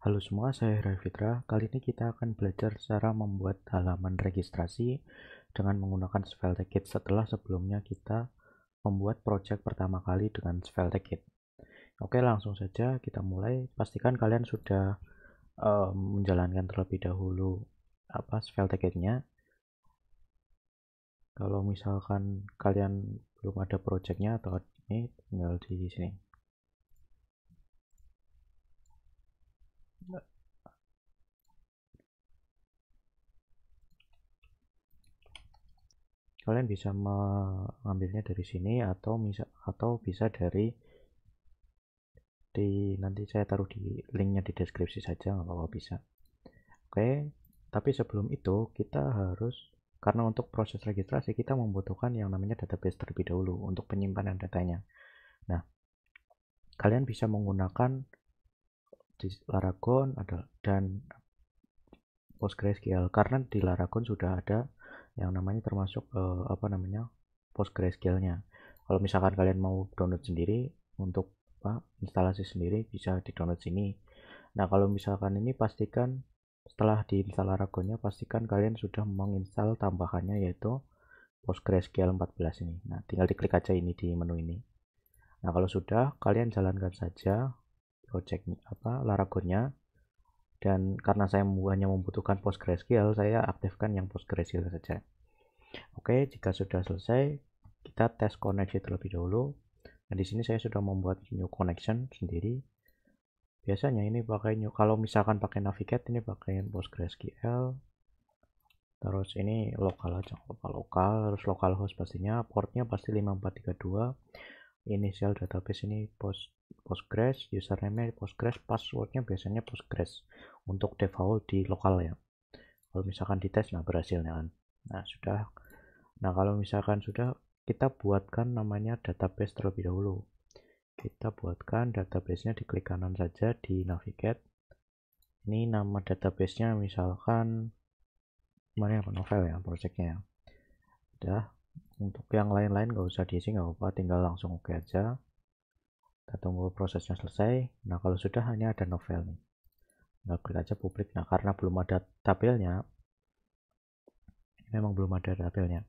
Halo semua, saya Heray Fitra. Kali ini kita akan belajar cara membuat halaman registrasi dengan menggunakan SvelteKit setelah sebelumnya kita membuat project pertama kali dengan SvelteKit. Oke, langsung saja kita mulai. Pastikan kalian sudah menjalankan terlebih dahulu SvelteKit-nya. Kalau misalkan kalian belum ada projectnya atau ini, tinggal di sini. Kalian bisa mengambilnya dari sini atau bisa dari nanti saya taruh di linknya di deskripsi saja, nggak apa-apa, bisa. Oke, tapi sebelum itu kita harus, karena untuk proses registrasi kita membutuhkan yang namanya database terlebih dahulu untuk penyimpanan datanya. Nah, kalian bisa menggunakan di Laragon dan PostgreSQL, karena di Laragon sudah ada yang namanya termasuk PostgreSQL-nya. Kalau misalkan kalian mau download sendiri untuk instalasi sendiri, bisa di download sini. Nah, kalau misalkan ini pastikan setelah diinstal Laragonnya, pastikan kalian sudah menginstal tambahannya, yaitu PostgreSQL 14 ini. Nah, tinggal diklik aja ini di menu ini. Nah, kalau sudah, kalian jalankan saja project Laragonnya. Dan karena saya hanya membutuhkan PostgreSQL, saya aktifkan yang PostgreSQL saja. Oke, jika sudah selesai, kita tes koneksi terlebih dahulu. Nah, di sini saya sudah membuat new connection sendiri. Biasanya ini pakai new, kalau misalkan pakai Navigate ini pakai PostgreSQL. Terus ini lokal aja, lokal, terus localhost pastinya, portnya pasti 5432. Initial database ini Postgres, username Postgres, passwordnya biasanya Postgres untuk default di lokal ya. Kalau misalkan dites, nah berhasilnya kan. Nah sudah. Nah kalau misalkan sudah, kita buatkan namanya database terlebih dahulu. Kita buatkan databasenya, di klik kanan saja di Navigate. Ini nama databasenya misalkan mana ya, novel ya projectnya ya. Udah. Untuk yang lain-lain nggak usah diisi, nggak apa-apa, tinggal langsung oke aja. Kita tunggu prosesnya selesai. Nah kalau sudah, hanya ada novel nih, tinggal klik aja publik. Nah karena belum ada tabelnya, memang belum ada tabelnya.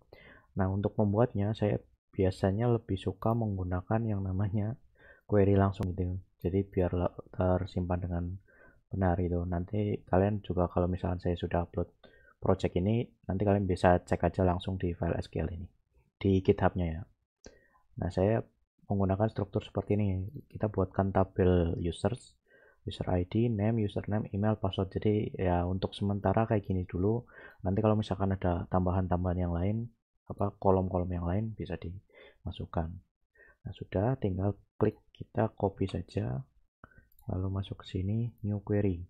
Nah untuk membuatnya, saya biasanya lebih suka menggunakan yang namanya query langsung gitu, jadi biar tersimpan dengan benar itu. Nanti kalian juga kalau misalkan saya sudah upload project ini, nanti kalian bisa cek aja langsung di file SQL ini di GitHub-nya ya. Nah, saya menggunakan struktur seperti ini. Kita buatkan tabel user ID, name, username, email, password. Jadi ya untuk sementara kayak gini dulu. Nanti kalau misalkan ada tambahan-tambahan yang lain, kolom-kolom yang lain bisa dimasukkan. Nah, sudah, tinggal klik, kita copy saja, lalu masuk ke sini, new query.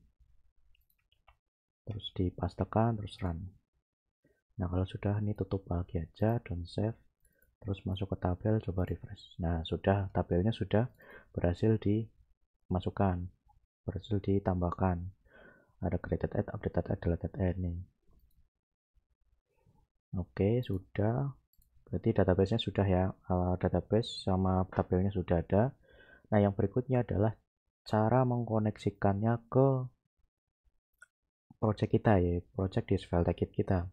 Terus dipastekan, terus run. Nah, kalau sudah, ini tutup lagi aja, don't save. Terus masuk ke tabel, coba refresh. Nah sudah, tabelnya sudah berhasil dimasukkan, berhasil ditambahkan. Ada created add, updated add, deleted add nih. Oke, sudah. Berarti database-nya sudah ya, database sama tabelnya sudah ada. Nah yang berikutnya adalah cara mengkoneksikannya ke project kita ya, project di SvelteKit kita.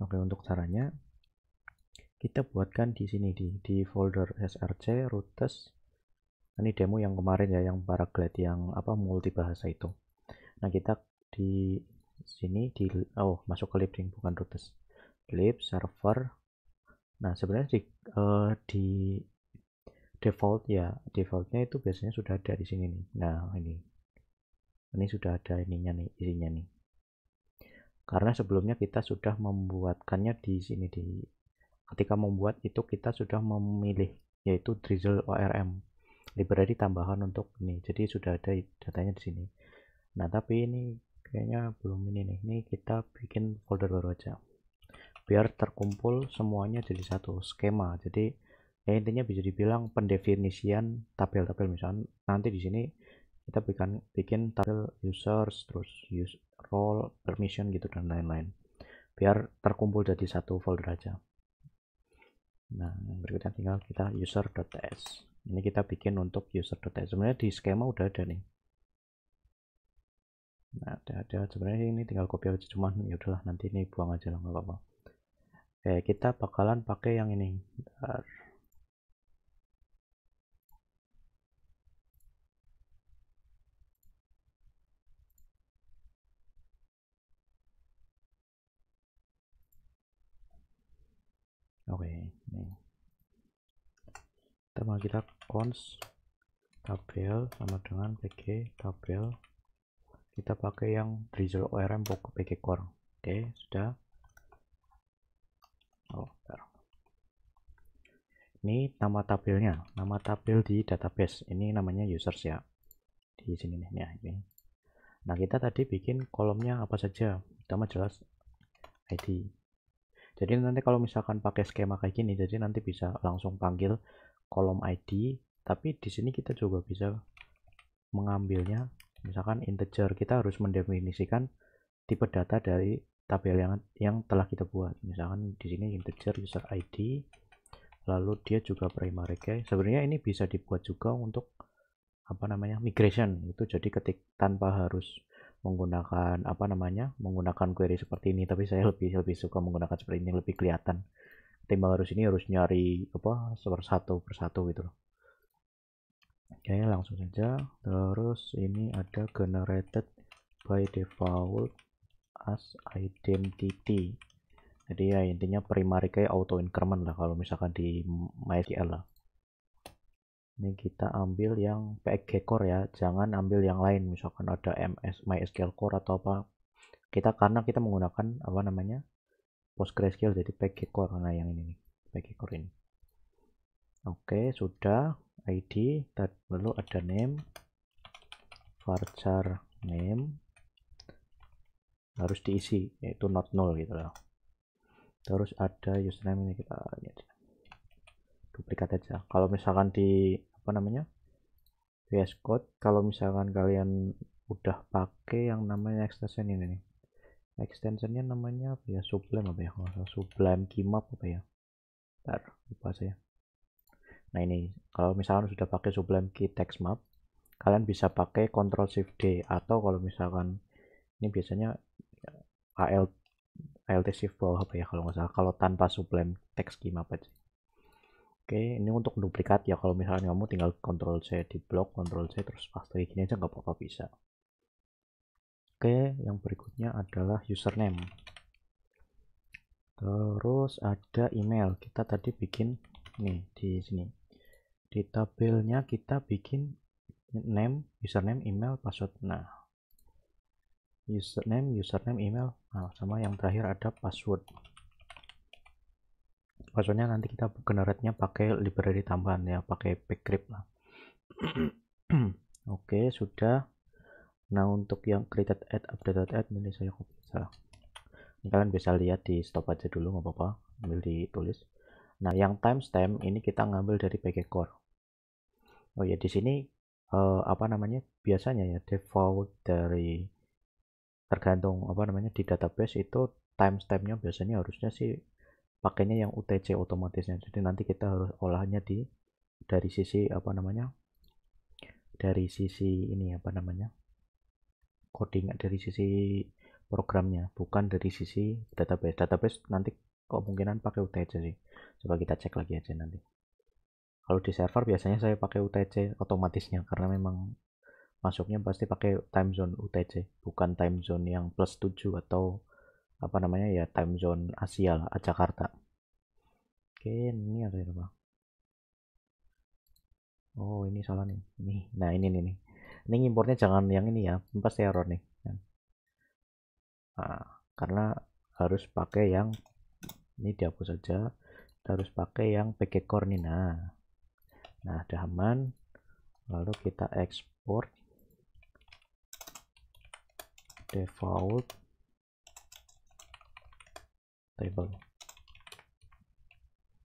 Oke, untuk caranya kita buatkan di sini di folder src routes. Ini demo yang kemarin ya, yang paraglide yang multi bahasa itu. Nah kita di sini masuk ke lib bukan routes, lib server. Nah sebenarnya di defaultnya itu biasanya sudah ada di sini nih. Nah ini sudah ada ininya nih, isinya nih, karena sebelumnya kita sudah membuatkannya di sini. Ketika membuat itu kita sudah memilih, yaitu Drizzle ORM, library tambahan untuk ini, jadi sudah ada datanya di sini. Nah tapi ini kayaknya belum ini nih, ini kita bikin folder baru aja biar terkumpul semuanya jadi satu skema. Jadi ya intinya bisa dibilang pendefinisian tabel-tabel. Misalnya nanti di sini kita bikin tabel users, terus use role, permission gitu dan lain-lain, biar terkumpul jadi satu folder aja. Nah yang berikutnya tinggal kita user.ts, ini kita bikin untuk user.ts. Sebenarnya di skema udah ada nih, Nah, ada sebenarnya ini tinggal copy aja, cuman ya udahlah nanti ini buang aja lah, nggak apa-apa. Oke, kita bakalan pakai yang ini. Bentar. Oke, ini kita cons tabel sama dengan pg tabel, kita pakai yang drizzle orm pokok pg core. Oke, sudah. Oh, bentar. Ini nama tabelnya, nama tabel di database ini namanya users ya, di sini nih ya, ini. Nah, kita tadi bikin kolomnya apa saja, pertama jelas ID. Jadi nanti kalau misalkan pakai skema kayak gini, jadi nanti bisa langsung panggil kolom ID, tapi di sini kita juga bisa mengambilnya, misalkan integer, kita harus mendefinisikan tipe data dari tabel yang telah kita buat. Misalkan di sini integer user ID, lalu dia juga primary key. Sebenarnya ini bisa dibuat juga untuk apa namanya migration itu, jadi ketik tanpa harus menggunakan apa namanya menggunakan query seperti ini, tapi saya lebih suka menggunakan seperti ini, lebih kelihatan ketimbang harus nyari apa persatu gitu loh. Oke, langsung saja. Terus ini ada generated by default as identity, jadi ya intinya primary key auto increment lah kalau misalkan di MySQL lah. Ini kita ambil yang PG Core ya, jangan ambil yang lain, misalkan ada MySQL Core atau apa. Karena kita menggunakan apa namanya PostgreSQL, jadi PG Core. Nah, yang ini nih, PG Core ini. Oke, sudah. ID, lalu ada name, varchar name harus diisi, yaitu not null gitu loh. Terus ada username, ini kita duplikat aja. Kalau misalkan di apa namanya VS Code, kalau misalkan kalian udah pakai yang namanya extension ini nih, extensionnya namanya apa ya, Sublime apa ya, Sublime Keymap apa ya, ntar lupa saya. Nah, ini kalau misalkan sudah pakai Sublime Key Text Map, kalian bisa pakai Ctrl Shift D, atau kalau misalkan ini biasanya ALT Shift bawah apa ya kalau nggak salah, kalau tanpa Sublime Text Keymap aja. Oke, ini untuk duplikat ya, kalau misalkan kamu tinggal Ctrl C di blok, Ctrl C terus paste kayak gini aja nggak apa-apa, bisa. Oke, yang berikutnya adalah username. Terus ada email. Kita tadi bikin nih di sini. Di tabelnya kita bikin name, username, email, password. Nah, username, email, nah, sama yang terakhir ada password. Passwordnya nanti kita generate-nya pakai library tambahan ya, pakai bcrypt lah. Oke, sudah. Nah, untuk yang created updated ini saya copy salah. Ini kalian bisa lihat di stop aja dulu, nggak apa-apa, ambil ditulis. Nah, yang timestamp ini kita ngambil dari PG Core. Oh ya, di sini apa namanya biasanya ya default dari tergantung apa namanya di database itu timestampnya biasanya harusnya sih pakainya yang UTC otomatisnya. Jadi nanti kita harus olahnya dari sisi apa namanya dari sisi ini apa namanya coding, dari sisi programnya, bukan dari sisi database nanti kemungkinan pakai UTC sih. Coba kita cek lagi aja nanti. Kalau di server biasanya saya pakai UTC otomatisnya, karena memang masuknya pasti pakai time zone UTC, bukan time zone yang +7 atau apa namanya ya, time zone Asia lah, Jakarta. Oke, ini ada apa? Oh, ini salah nih. Nah, ini nih. Ini importnya jangan yang ini ya, pasti error nih. Nah, karena harus pakai yang ini, dihapus saja. Kita harus pakai yang PG Core nih. Nah, udah aman. Lalu kita ekspor default table.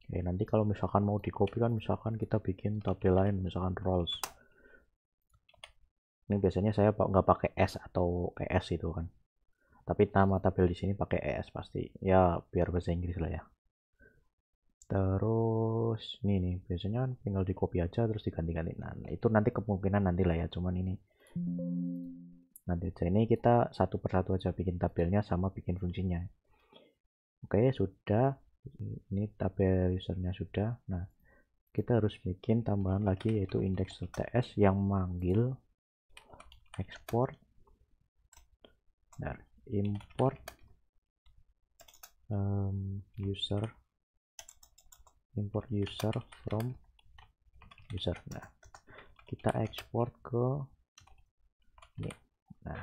Oke, nanti kalau misalkan mau di copy kan, misalkan kita bikin tabel lain, misalkan roles. Ini biasanya saya nggak pakai S atau ES itu kan. Tapi nama tabel di sini pakai ES pasti. Ya, biar bahasa Inggris lah ya. Terus ini nih, biasanya kan tinggal di copy aja terus diganti-ganti. Nah, itu nanti kemungkinan nanti lah ya, cuman ini nanti aja. Ini kita satu persatu aja bikin tabelnya sama bikin fungsinya. Oke, sudah. Ini tabel usernya sudah. Nah, kita harus bikin tambahan lagi yaitu index.ts yang manggil export dan import user from user. Nah, kita ekspor ke ini. Nah,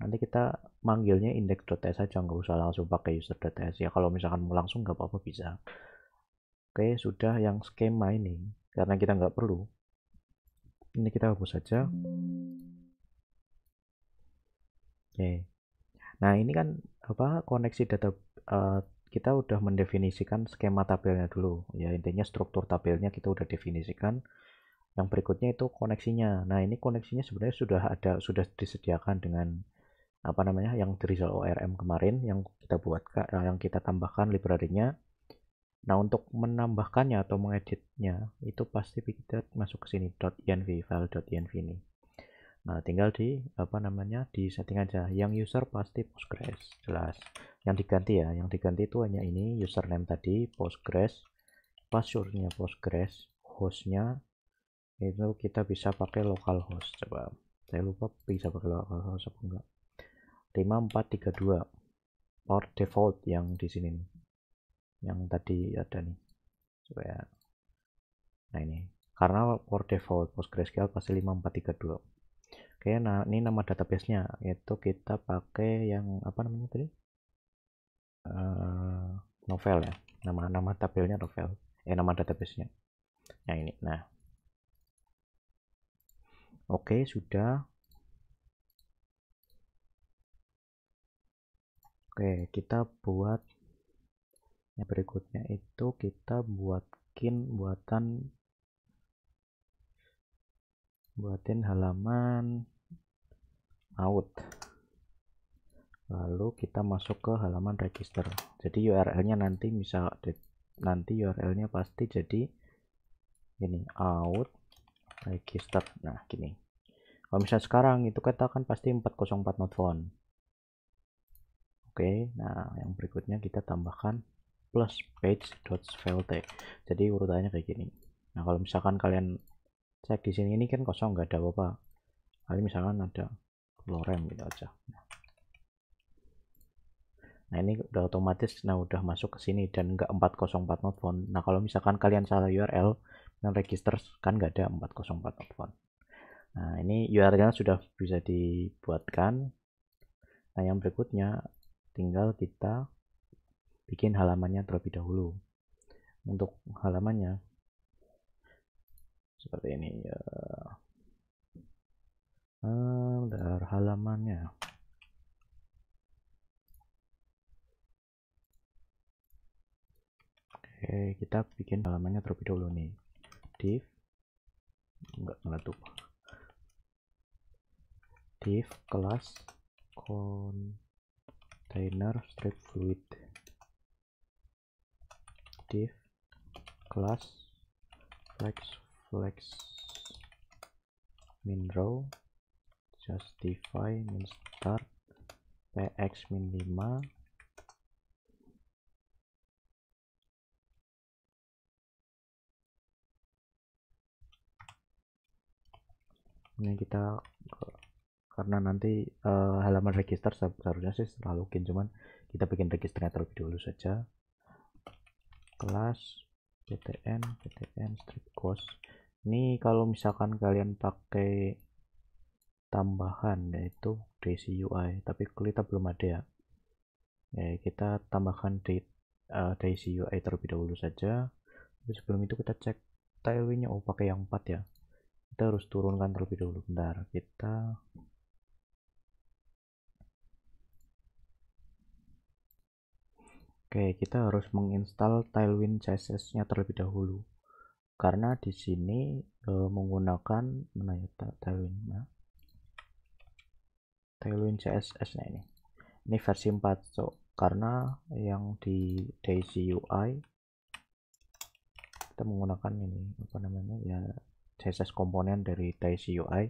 nanti kita manggilnya index.ts aja, nggak usah langsung pakai user.ts ya. Kalau misalkan mau langsung nggak apa-apa, bisa. Oke, sudah. Yang skema ini karena kita nggak perlu, ini kita hapus saja. Oke, nah ini kan apa, koneksi data, kita udah mendefinisikan skema tabelnya dulu ya, intinya struktur tabelnya kita udah definisikan. Yang berikutnya itu koneksinya. Nah, ini koneksinya sebenarnya sudah disediakan dengan apa namanya, yang Drizzle ORM kemarin yang kita buatkan, yang kita tambahkan library-nya. Nah, untuk menambahkannya atau mengeditnya itu pasti kita masuk ke sini .env, file.env ini. Nah, tinggal di apa namanya, di setting aja. Yang user pasti Postgres, jelas. Yang diganti ya, yang diganti itu hanya ini, username tadi Postgres, passwordnya Postgres, hostnya itu kita bisa pakai localhost. Coba saya lupa bisa pakai localhost apa enggak. 5432 port default yang di sini nih, yang tadi ada nih. Coba ya. Nah, ini karena port default PostgreSQL pasti 5432. Oke, nah ini nama database-nya, itu kita pakai yang apa namanya tadi, novel ya, nama tabelnya novel, nama database-nya yang ini. Nah, oke, sudah. Oke, kita buat yang berikutnya itu kita buatin halaman out, lalu kita masuk ke halaman register. Jadi URL-nya nanti URL-nya pasti jadi ini, out register. Nah, gini, kalau misalnya sekarang itu kita kan pasti 404 not found. Oke, nah yang berikutnya kita tambahkan plus page.svlt. Jadi urutannya kayak gini. Nah, kalau misalkan kalian cek di sini, ini kan kosong, nggak ada apa-apa. Kali misalkan ada lorem gitu aja. Nah, ini udah otomatis, nah udah masuk ke sini dan nggak 404 not found. Nah, kalau misalkan kalian salah URL dan register kan nggak ada 404 not found. Nah, ini URL sudah bisa dibuatkan. Nah, yang berikutnya tinggal kita bikin halamannya terlebih dahulu. Untuk halamannya seperti ini ya. Halamannya. Oke, kita bikin halamannya terlebih dahulu nih. Div enggak meletup. Div kelas container strip fluid. Div kelas flex min row justify min start px min 5. Ini kita karena nanti halaman register seharusnya sih setelah login, cuman kita bikin registernya terlebih dahulu saja. Kelas ptn strip cost. Ini kalau misalkan kalian pakai tambahan yaitu Daisy UI, tapi kita belum ada ya. Kita tambahkan Daisy UI terlebih dahulu saja. Tapi sebelum itu kita cek Tailwind-nya. Oh, pakai yang 4 ya. Kita harus turunkan terlebih dahulu. Bentar, kita harus menginstal Tailwind CSS-nya terlebih dahulu. Karena di sini menggunakan mana ya, Tailwind CSS-nya ini. Ini versi 4, so karena yang di Daisy UI kita menggunakan ini apa namanya ya, CSS komponen dari Daisy UI,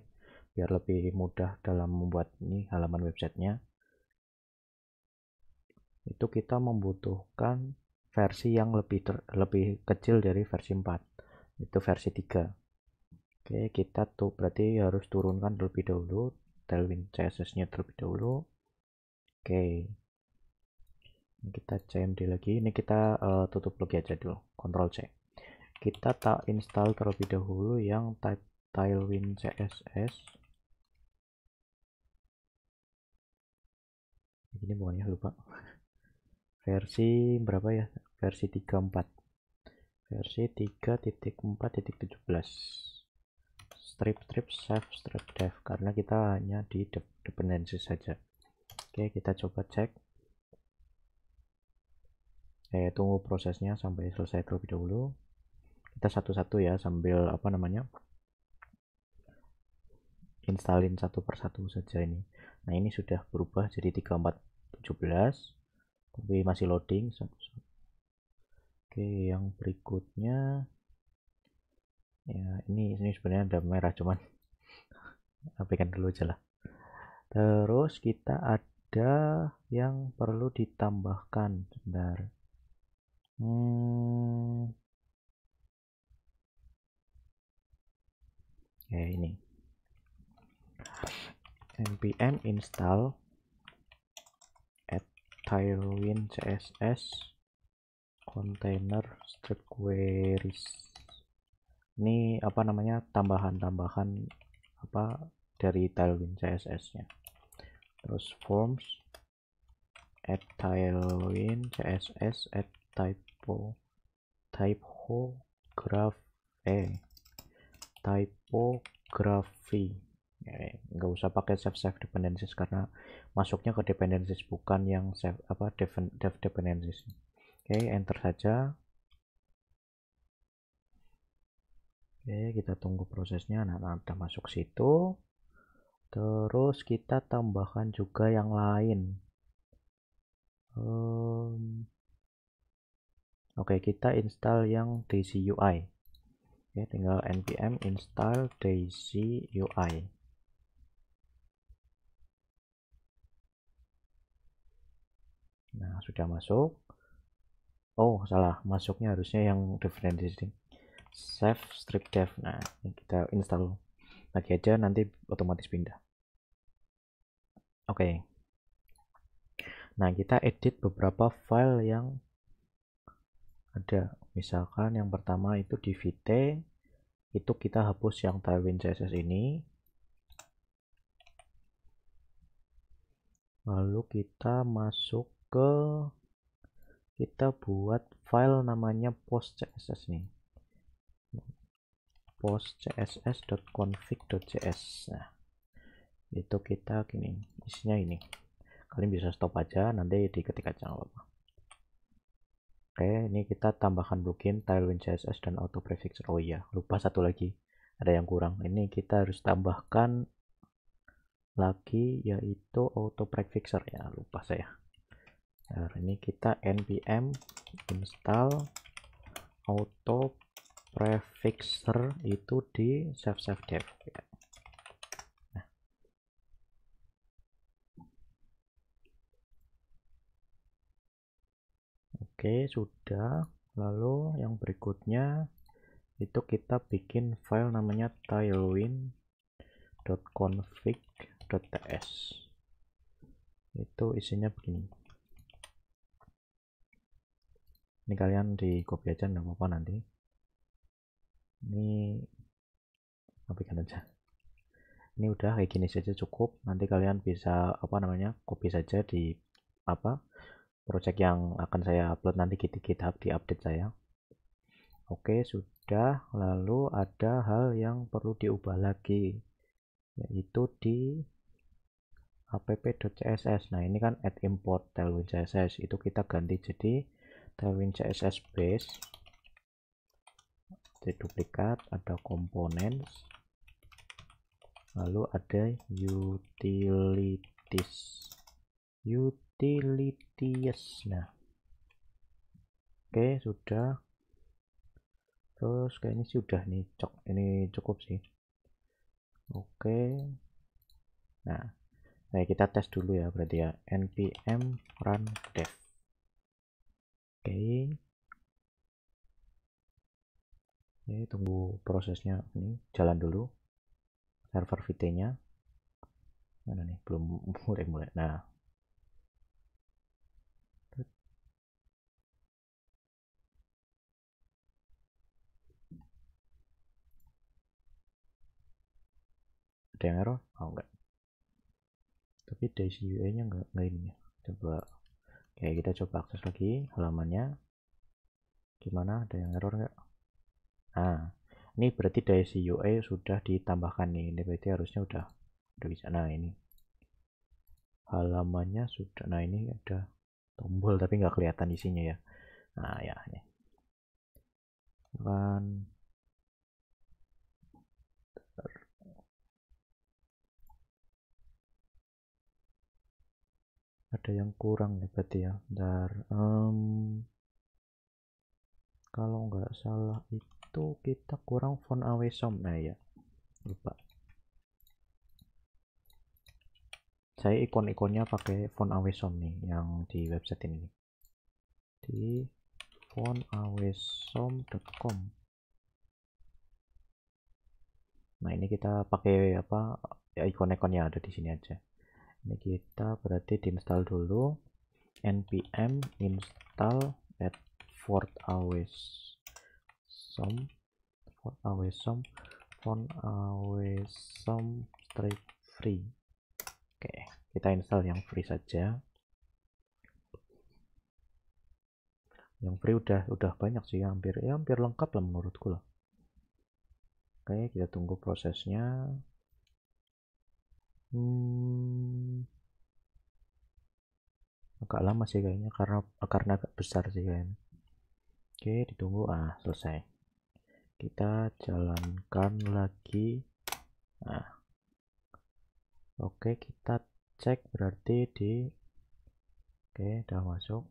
biar lebih mudah dalam membuat ini halaman websitenya. Itu kita membutuhkan versi yang lebih kecil dari versi 4, itu versi 3. Oke, kita tuh berarti harus turunkan terlebih dahulu Tailwind CSS nya terlebih dahulu. Oke, ini kita cmd lagi, ini kita tutup lagi aja dulu, Ctrl C. Kita tak install terlebih dahulu yang Tailwind CSS. Ini bukannya lupa. Versi berapa ya? Versi 34. Versi 3.4.17. Strip save strip def, karena kita hanya di dependency saja. Oke, kita coba cek. Tunggu prosesnya sampai selesai terlebih dahulu. Kita satu-satu ya, sambil installin satu persatu saja ini. Nah, ini sudah berubah jadi 3417, tapi masih loading. Oke, yang berikutnya ya, ini sebenarnya ada merah, cuman aplikasikan dulu aja lah. Terus kita ada yang perlu ditambahkan, sebentar. Ini npm install tailwind css container strip queries. Ini tambahan dari tailwind css nya. Terus forms add tailwind css add typography. Nggak usah pakai save dependencies karena masuknya ke dependencies, bukan yang dev dependencies. Oke, enter saja. Oke, kita tunggu prosesnya. Nah, udah masuk situ. Terus kita tambahkan juga yang lain. Oke, kita install yang Daisy UI. Oke, tinggal npm install Daisy UI. Nah, sudah masuk. Oh, salah, masuknya harusnya yang dependency save strip dev. Nah, ini kita install lagi aja, nanti otomatis pindah. Oke. Nah, kita edit beberapa file yang ada. Misalkan yang pertama itu di Vite, itu kita hapus yang Tailwind CSS ini. Lalu kita masuk ke, kita buat file namanya post.css nih. post.css.config.js. Nah, itu kita gini, isinya ini. Kalian bisa stop aja, nanti diketik aja nggak apa-apa. Oke, ini kita tambahkan plugin Tailwind CSS dan auto prefixer. Oh iya, lupa satu lagi, ada yang kurang. Ini kita harus tambahkan lagi, yaitu auto prefixer ya, lupa saya. Nah, ini kita npm install auto prefixer itu di save dev ya. Nah. Oke, sudah. Lalu yang berikutnya itu kita bikin file namanya tailwind.config.ts. Itu isinya begini. Ini kalian di copy aja, nggak apa-apa nanti. Ini copykan aja. Ini udah kayak gini saja cukup. Nanti kalian bisa copy saja di project yang akan saya upload nanti di GitHub, di update saya. Oke, sudah. Lalu ada hal yang perlu diubah lagi, yaitu di app.css. Nah, ini kan add import Tailwind CSS, itu kita ganti jadi Tailwind CSS base. Duplikat, ada components, lalu ada utilities. Nah, oke, sudah. Terus kayaknya sudah nih, ini cukup sih. Oke, Nah, kita tes dulu ya, berarti ya npm run dev. Oke. Ini tunggu prosesnya ini jalan dulu, server vt nya mana nih, belum mulai. Nah, ada yang error? Oh enggak, tapi Daisy UI nya enggak ini ya. Coba, oke kita coba akses lagi halamannya, gimana, ada yang error enggak? Nah, ini berarti Daisy UI sudah ditambahkan nih, ini berarti harusnya udah bisa. Nah ini halamannya sudah, nah ini ada tombol tapi nggak kelihatan isinya ya. Nah ya ini kan ada yang kurang ya berarti ya. Bentar, kalau nggak salah itu kita kurang font away som. Nah ya, lupa saya ikon-ikonnya pakai font away som nih yang di website ini, di fontawesom.com. Nah ini kita pakai apa ya, ikon-ikonnya ada di sini aja. Ini kita berarti diinstal dulu npm install at fontawesom strip free. Oke, kita install yang free saja. Yang free udah banyak sih, hampir lengkap lah menurutku lah. Oke, kita tunggu prosesnya. Agak lama sih kayaknya, karena agak besar sih kayaknya. Oke, ditunggu. Selesai. Kita jalankan lagi. Nah, oke, kita cek berarti oke, udah masuk.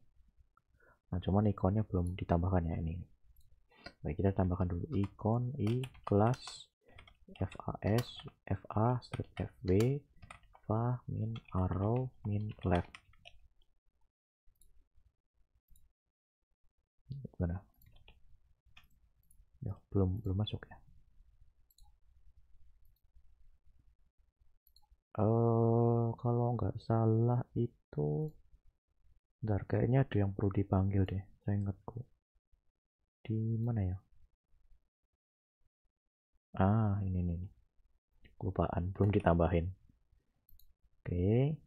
Nah, cuman ikonnya belum ditambahkan ya ini. Baik, kita tambahkan dulu ikon kelas fas fa strip fb va min arrow min left. Gimana ya, belum masuk ya. Kalau nggak salah itu, bentar, kayaknya ada yang perlu dipanggil deh, saya ingatku di mana ya. Ini nih, kelupaan belum ditambahin. Oke,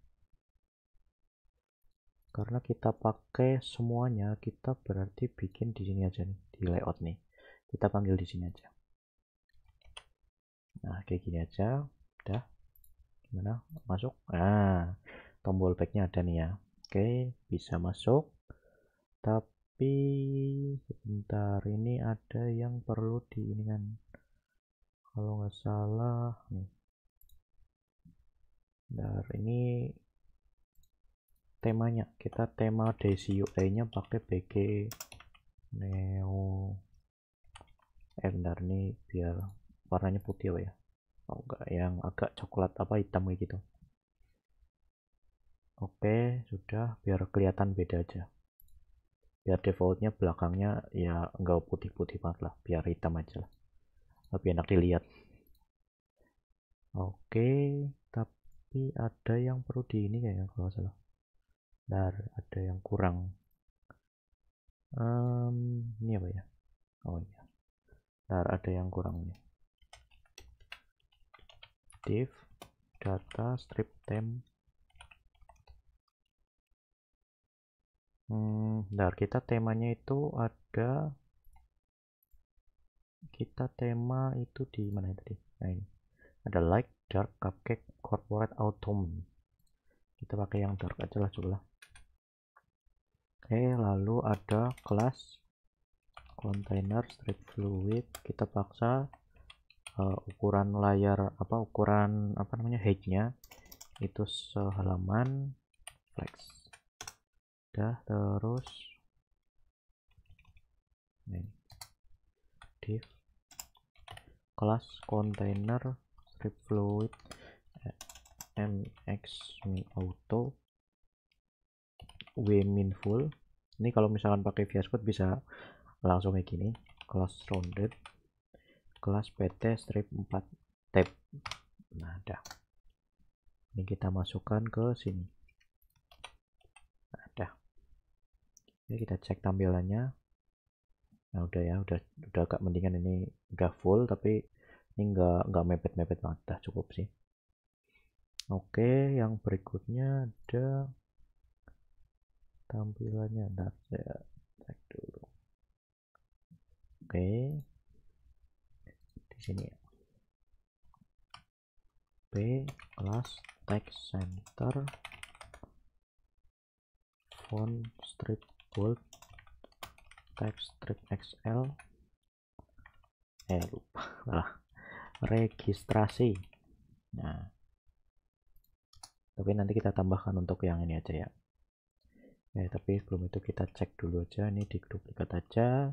karena kita pakai semuanya, kita berarti bikin di sini aja nih, di layout nih kita panggil di sini aja. Nah kayak gini aja udah. Gimana masuk? Tombol backnya ada nih ya. Oke, bisa masuk, tapi sebentar, ini ada yang perlu diinginkan kalau nggak salah nih. Bentar, ini temanya, kita tema Daisy UI nya pakai BG Neo. Bentar, ini biar warnanya putih ya. Enggak, yang agak coklat apa hitam kayak gitu. Oke, sudah, biar kelihatan beda aja. Biar defaultnya belakangnya ya enggak putih-putih banget lah, biar hitam aja lah, lebih enak dilihat. Oke, tapi ada yang perlu di ini kayaknya kalau salah. Ada yang kurang. Ini apa ya? Oh iya. Ada yang kurang nih. Div data strip temp. Kita temanya itu ada. Kita tema itu di mana tadi? Nah ini. Ada light, dark, cupcake, corporate, autumn. Kita pakai yang dark aja lah, coba lah. Oke, lalu ada kelas container strip fluid. Kita paksa ukuran layar ukuran height-nya itu sehalaman flex. Terus ini div kelas container strip fluid mx auto wminful. Ini kalau misalkan pakai VS Code bisa langsung kayak gini, class rounded kelas pt strip 4 tab. Nah, ada. Ini kita masukkan ke sini. Nah, ada. Ini kita cek tampilannya. Nah, udah ya, udah agak mendingan, ini enggak full tapi ini enggak mepet-mepet banget, dah cukup sih. Oke, yang berikutnya ada tampilannya. Ntar saya cek dulu. Oke, di sini ya. P kelas text center font strip bold text strip XL lupa lah, registrasi. Nah, tapi nanti kita tambahkan untuk yang ini aja ya. Tapi sebelum itu kita cek dulu aja, ini di duplikat aja.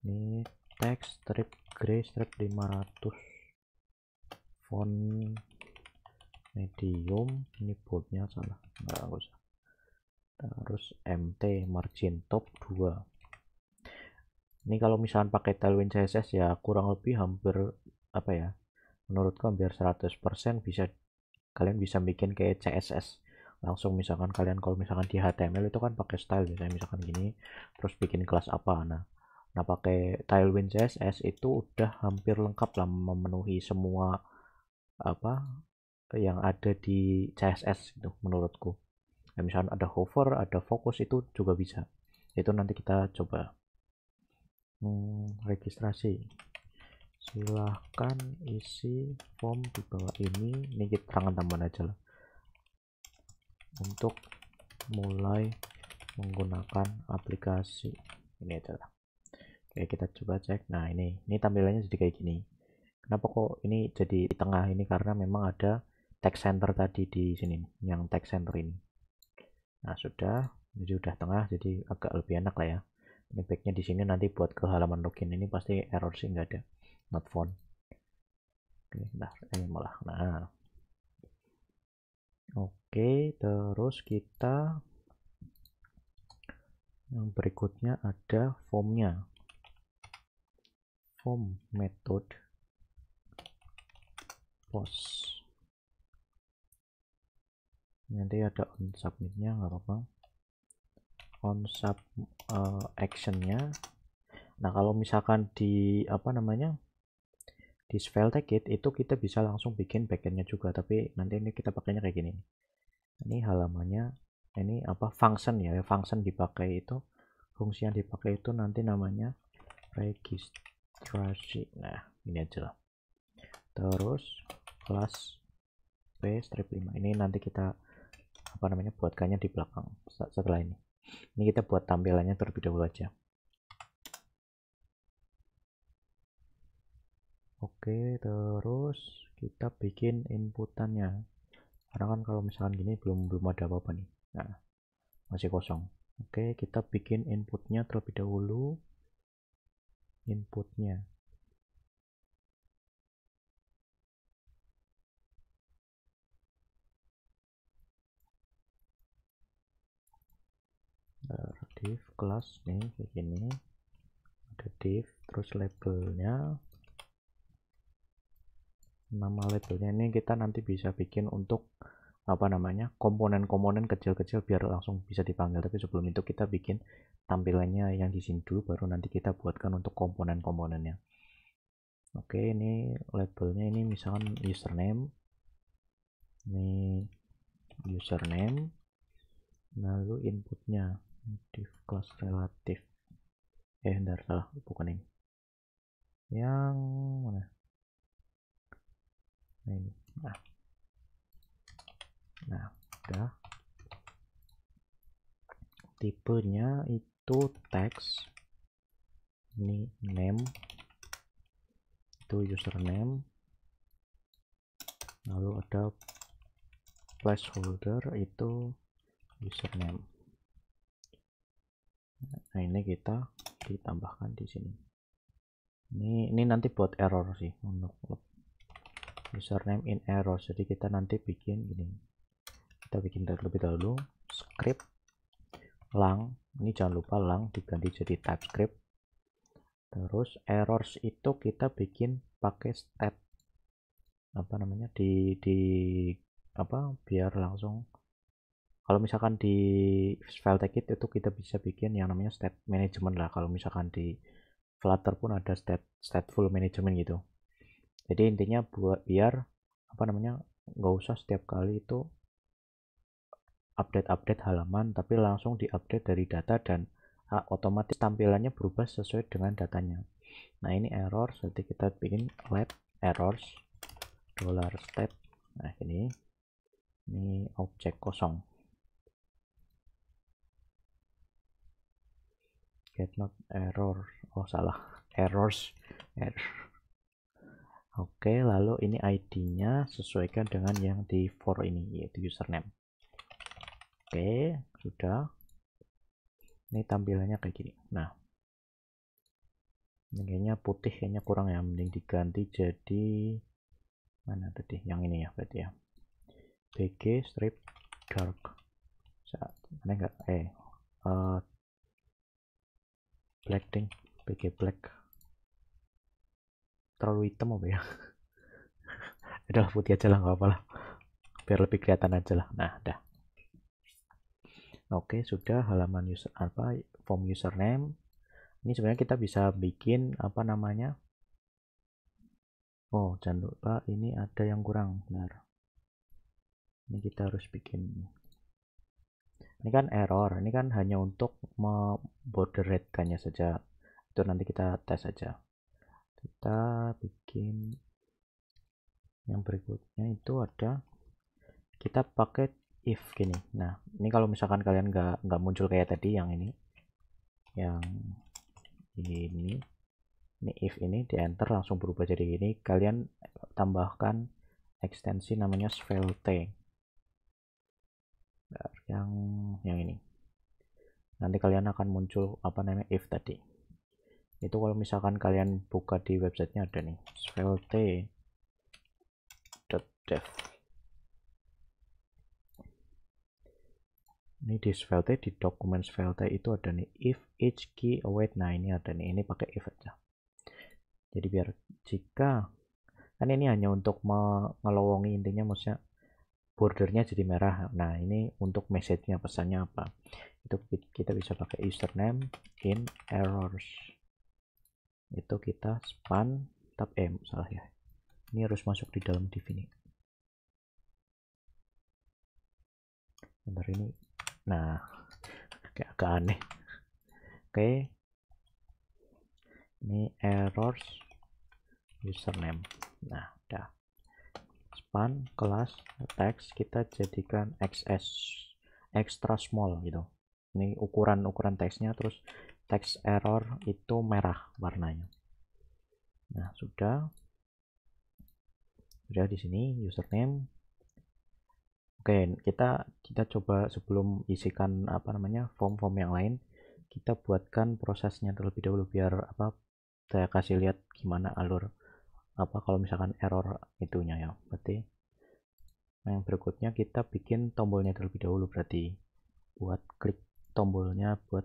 Ini text strip gray strip 500 font medium, ini boldnya salah, nggak usah. Terus MT margin top 2. Ini kalau misalkan pakai Tailwind CSS ya kurang lebih hampir apa ya, menurutku hampir 100% bisa kalian bisa bikin kayak CSS langsung. Misalkan kalian kalau misalkan di HTML itu kan pakai style biasanya, misalkan gini terus bikin kelas apa. Nah pakai Tailwind CSS itu udah hampir lengkap lah, memenuhi semua apa yang ada di CSS itu menurutku. Ya, misalkan ada hover, ada fokus, itu juga bisa. Itu nanti kita coba. Registrasi, silahkan isi form di bawah ini. Ini keterangan tambahan aja lah untuk mulai menggunakan aplikasi ini aja lah. Oke, kita coba cek. Nah, ini tampilannya jadi kayak gini. Kenapa kok ini jadi di tengah? Ini karena memang ada text center tadi di sini, yang text center ini. Nah, sudah, jadi udah tengah, jadi agak lebih enak lah ya. Ini backnya di sini, nanti buat ke halaman login ini pasti error sih, nggak ada, not found. Oke, nah ini malah. Nah, oke, terus kita yang berikutnya ada formnya. Form method post. Nanti ada on submitnya, nggak apa-apa. On sub actionnya. Nah kalau misalkan di apa namanya di SvelteKit itu kita bisa langsung bikin backendnya juga, tapi nanti ini kita pakainya kayak gini. Ini halamannya, ini apa function ya, function dipakai itu, fungsi yang dipakai itu nanti namanya registrasi. Nah ini aja lah. Terus kelas p strip 5 ini nanti kita apa namanya buatkannya di belakang setelah ini. Ini kita buat tampilannya terlebih dahulu aja. Oke, terus kita bikin inputannya. Karena kan kalau misalkan gini belum ada apa-apa nih. Nah, masih kosong. Oke, kita bikin inputnya terlebih dahulu. Inputnya. Div kelas nih kayak gini. Ada div, terus labelnya. Nama labelnya ini kita nanti bisa bikin untuk apa namanya komponen-komponen kecil-kecil biar langsung bisa dipanggil. Tapi sebelum itu kita bikin tampilannya yang di sini dulu, baru nanti kita buatkan untuk komponen-komponennya. Oke, ini labelnya ini misalkan username. Ini username, lalu inputnya div class relatif. Bentar, salah, bukan ini. Yang mana? Nah, ini. Nah, udah. Tipenya itu text. Ini name. Itu username. Lalu ada placeholder itu username. Nah, ini kita ditambahkan di sini. Ini nanti buat error sih untuk username in error. Jadi kita nanti bikin gini, kita bikin terlebih dahulu script lang, ini jangan lupa lang diganti jadi TypeScript. Terus errors itu kita bikin pakai stat apa namanya di apa biar langsung, kalau misalkan di file take itu kita bisa bikin yang namanya state management lah. Kalau misalkan di Flutter pun ada stateful management gitu. Jadi intinya buat biar apa namanya nggak usah setiap kali itu update halaman, tapi langsung diupdate dari data dan otomatis tampilannya berubah sesuai dengan datanya. Nah ini error, jadi kita bikin let errors $stat. Nah ini objek kosong, get not error, oh salah, errors error. Oke, lalu ini ID-nya sesuaikan dengan yang di for ini, yaitu username. Oke, sudah. Ini tampilannya kayak gini. Nah, ini kayaknya putih, kayaknya kurang ya, mending diganti jadi mana tadi? Yang ini ya, berarti ya. BG strip dark. Mana enggak? Black thing, BG black. Terlalu hitam apa ya? Adalah putih aja lah, nggak apa lah, biar lebih kelihatan aja lah. Nah, dah. Oke, sudah halaman user apa form username. Ini sebenarnya kita bisa bikin apa namanya? Oh, jangan lupa ini ada yang kurang. Benar. Ini kita harus bikin. Ini kan error. Ini kan hanya untuk moderate-kannya saja. Itu nanti kita tes saja. Kita bikin yang berikutnya itu ada, kita pakai if gini. Nah, ini kalau misalkan kalian nggak muncul kayak tadi yang ini, ini if ini di enter langsung berubah jadi gini, kalian tambahkan ekstensi namanya svelte. Yang ini nanti kalian akan muncul apa namanya if tadi. Itu kalau misalkan kalian buka di websitenya ada nih svelte.dev. Ini di svelte, di dokumen svelte itu ada nih if each key await. Nah ini ada nih, ini pakai if aja. Jadi biar jika kan ini hanya untuk mengelowongi, intinya maksudnya bordernya jadi merah. Nah ini untuk message-nya, pesannya apa, itu kita bisa pakai username in errors. Itu kita span tab salah ya, ini harus masuk di dalam div ini. Bentar ini, nah kayak agak aneh. Oke, ini errors username. Nah udah, span kelas text kita jadikan XS extra small gitu. Ini ukuran teksnya, terus text error itu merah warnanya. Nah sudah di sini username. Oke, kita coba sebelum isikan apa namanya form yang lain, kita buatkan prosesnya terlebih dahulu biar apa, saya kasih lihat gimana alur apa kalau misalkan error itunya ya. Berarti yang berikutnya kita bikin tombolnya terlebih dahulu, berarti buat klik tombolnya buat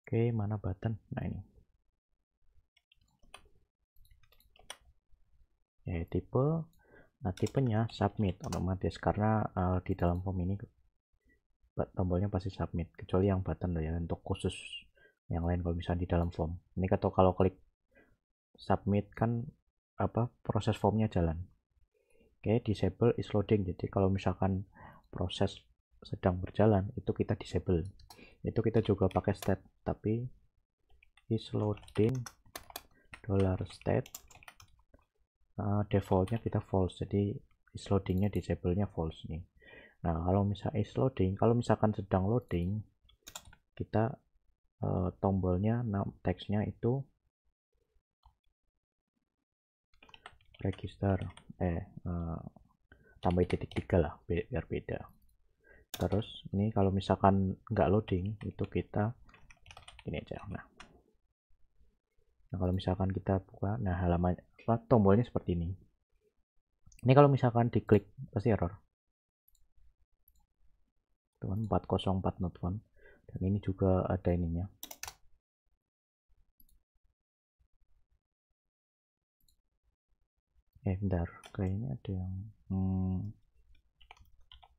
oke, mana button. Nah ini ya tipe. Nah tipenya submit otomatis karena di dalam form ini tombolnya pasti submit, kecuali yang button loh ya, untuk khusus. Yang lain kalau misalnya di dalam form ini atau kalau klik submit kan apa proses formnya jalan. Oke, disable is loading, jadi kalau misalkan proses sedang berjalan itu kita disable. Itu kita juga pakai stat, tapi is loading $stat defaultnya kita false, jadi is loadingnya disable-nya false nih. Nah kalau misalnya is loading, kalau misalkan sedang loading, kita tombolnya teksnya itu register tambah titik 3 lah biar beda. Terus ini kalau misalkan nggak loading itu kita ini aja. Nah Nah kalau misalkan kita buka, nah halaman apa tombolnya seperti ini. Ini kalau misalkan diklik pasti error. Teman 404 not found. Dan ini juga ada ininya. Bentar, kayaknya ada yang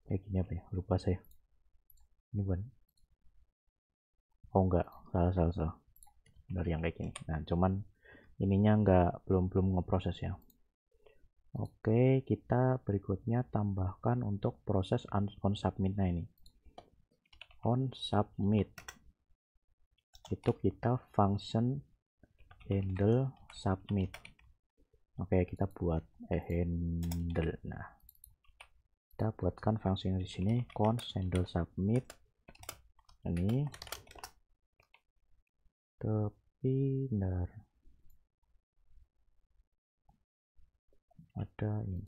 kayak gini apa ya? Lupa saya. Ini bukan. Oh enggak, salah. Dari yang kayak gini. Nah, cuman ininya enggak belum ngeproses ya. Oke, kita berikutnya tambahkan untuk proses on submit. Nah ini on submit itu kita function handle submit. Oke, kita buat handle. Nah, kita buatkan function di sini const handle submit ini. Tapi benar ada ini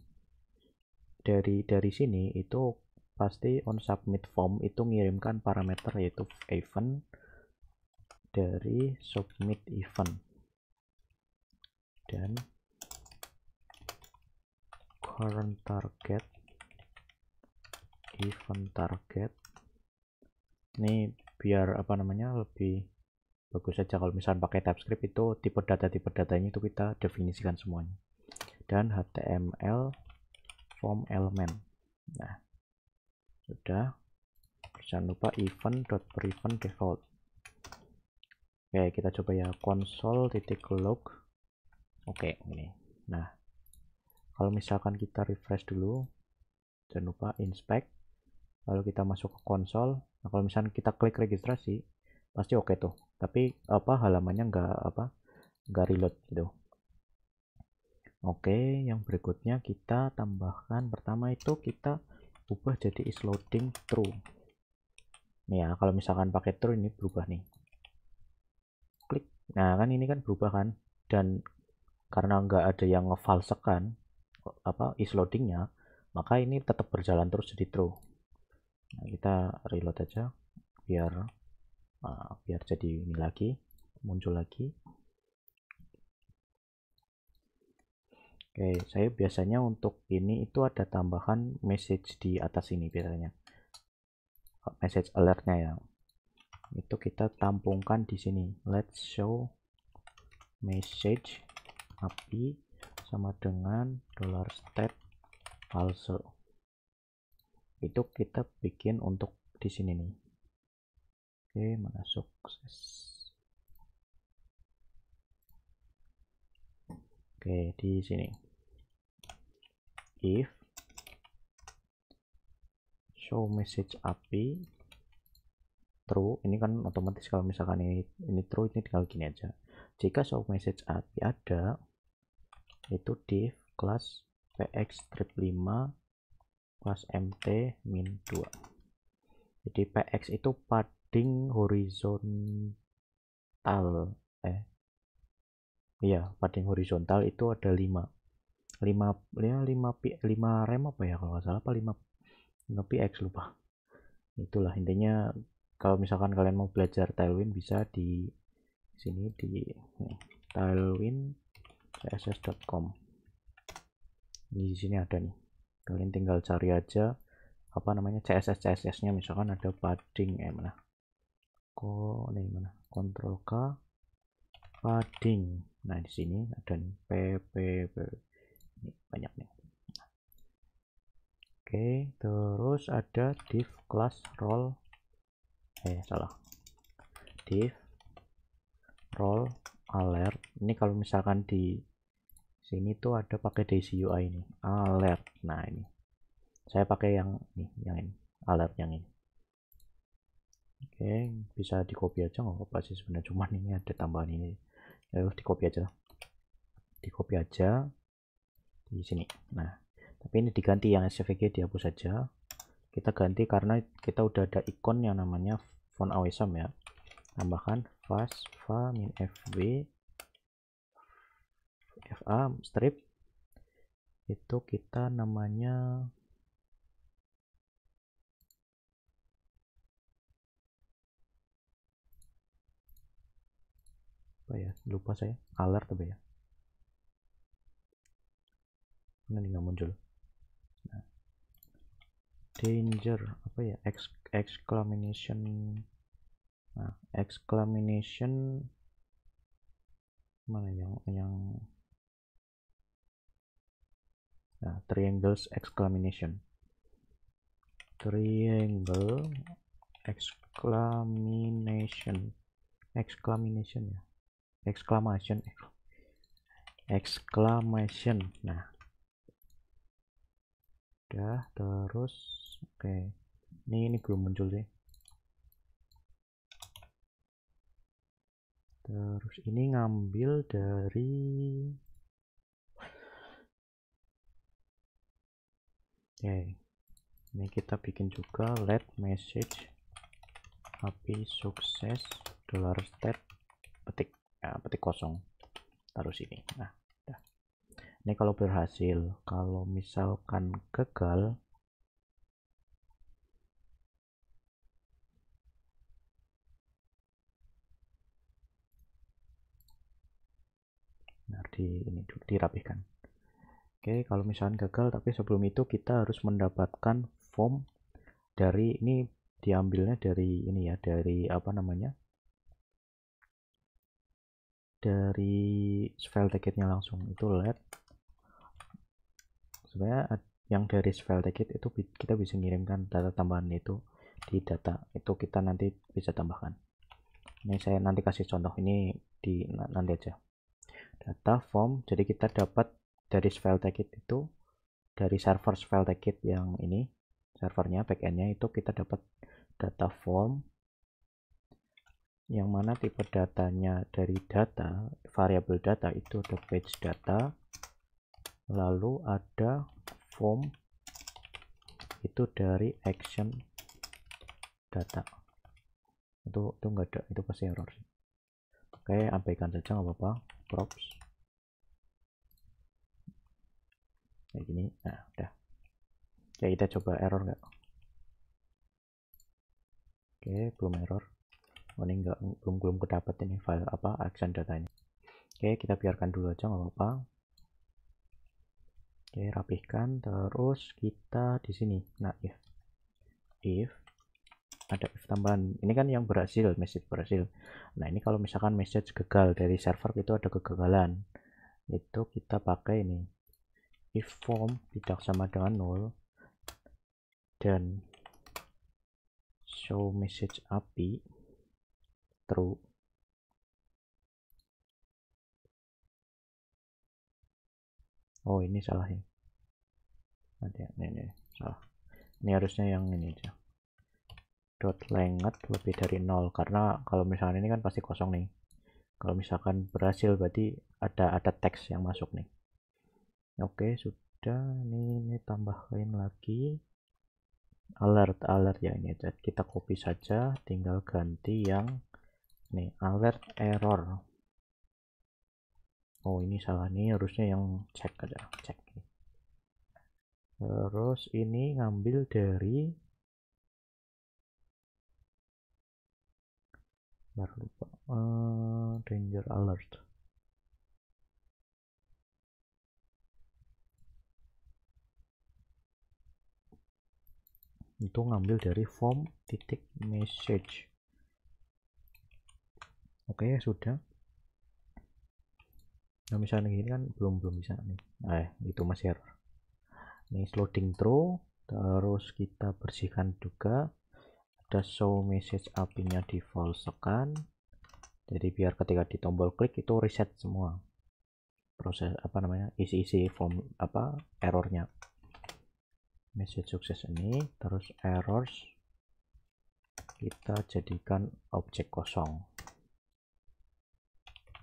dari sini itu pasti on submit form itu ngirimkan parameter yaitu event dari submit event dan current target event target. Ini biar apa namanya lebih bagus saja kalau misalnya pakai TypeScript itu tipe datanya itu kita definisikan semuanya. Dan HTML form element. Nah, sudah. Jangan lupa event.prevent default. Oke, kita coba ya console.log. Oke, ini. Nah, kalau misalkan kita refresh dulu, jangan lupa inspect. Lalu kita masuk ke konsol. Nah, kalau misalkan kita klik registrasi, pasti oke tuh. Tapi apa halamannya nggak reload gitu. Oke, yang berikutnya kita tambahkan pertama itu kita ubah jadi is loading true. Nih ya, kalau misalkan pakai true ini berubah nih. Klik. Nah, kan ini kan berubah kan. Dan karena nggak ada yang ngefalsekan apa is loadingnya, maka ini tetap berjalan terus jadi true. Nah, kita reload aja biar jadi ini lagi, muncul lagi. Oke, saya biasanya untuk ini itu ada tambahan message di atas ini biasanya. Message alertnya ya. Itu kita tampungkan di sini. Let's show message API sama dengan $state false. Itu kita bikin untuk di sini nih. Oke, mana sukses. Oke, di sini. If show message API true, ini kan otomatis kalau misalkan ini true, ini tinggal gini aja. Jika show message API ada, itu div kelas px strip 5 kelas mt min 2. Jadi px itu padding horizontal iya, padding horizontal itu ada 5 rem apa ya kalau nggak salah, apa 5 px lupa. Itulah intinya. Kalau misalkan kalian mau belajar Tailwind bisa di sini di tailwind.css.com. Di sini ada nih, kalian tinggal cari aja apa namanya CSS nya, misalkan ada padding mana mana Ctrl K padding. Nah di sini ada nih pp ini banyak nih. Oke, terus ada div class role div role alert. Ini kalau misalkan di sini tuh ada pakai Daisy UI ini alert. Nah ini saya pakai yang ini alert yang ini. Oke, bisa di copy aja nggak apa-apa sih sebenarnya, cuman ini ada tambahan ini. Di copy aja di sini. Nah, tapi ini diganti, yang SVG dihapus saja. Kita ganti karena kita udah ada ikon yang namanya font awesome ya. Tambahkan fa min fv fa strip itu kita namanya apa ya, lupa saya, alert apa ya, ini nggak muncul. Nah, danger apa ya, exclamation, nah exclamation mana yang nah, triangles exclamation exclamation ya, exclamation. Nah udah, terus oke, ini belum muncul sih. Terus ini ngambil dari oke, ini kita bikin juga let message API sukses $stat petik, ya, petik kosong, taruh sini. Nah udah. Ini kalau berhasil. Kalau misalkan gagal, nah ini dirapihkan. Oke, kalau misalkan gagal, tapi sebelum itu kita harus mendapatkan form dari ini, diambilnya dari ini ya, dari apa namanya, dari file ticketnya langsung. Itu let, sebenarnya yang dari file ticket itu kita bisa ngirimkan data tambahan itu di data, itu kita nanti bisa tambahkan. Ini saya nanti kasih contoh ini di nanti aja. Data form, jadi kita dapat dari file ticket itu, dari server file ticket yang ini, servernya, backendnya itu kita dapat data form, yang mana tipe datanya dari data, variabel data itu ada page data, lalu ada form itu dari action data. Itu enggak ada, itu pasti error sih. Oke, abaikan saja, nggak apa-apa. Props kayak gini. Nah udah, ya kita coba error nggak. Oke, belum error. Oh, ini enggak, belum kedapat ini file apa action datanya. Oke, kita biarkan dulu aja, nggak apa-apa. Oke, rapihkan. Terus kita di sini, nah if ada if tambahan, ini kan yang berhasil, message berhasil. Nah ini kalau misalkan message gagal dari server, itu ada kegagalan, itu kita pakai ini, if form tidak sama dengan 0 dan show message API true. Oh ini salah ini, ini salah, ini harusnya yang ini aja, dot length lebih dari 0, karena kalau misalkan ini kan pasti kosong nih. Kalau misalkan berhasil berarti ada teks yang masuk nih. Oke, sudah. Ini tambahkan lagi alert ya, ini aja kita copy saja, tinggal ganti yang nih alert error. Oh ini salah nih, harusnya yang cek aja, cek. Terus ini ngambil dari lupa, danger alert. Itu ngambil dari form titik message. Oke, sudah. Nah misalnya gini kan belum bisa nih, itu masih error. Ini loading through, terus kita bersihkan juga, ada show message API nya di falsekan, jadi biar ketika di tombol klik itu reset semua proses apa namanya, isi form apa errornya. Message sukses ini, terus errors kita jadikan objek kosong,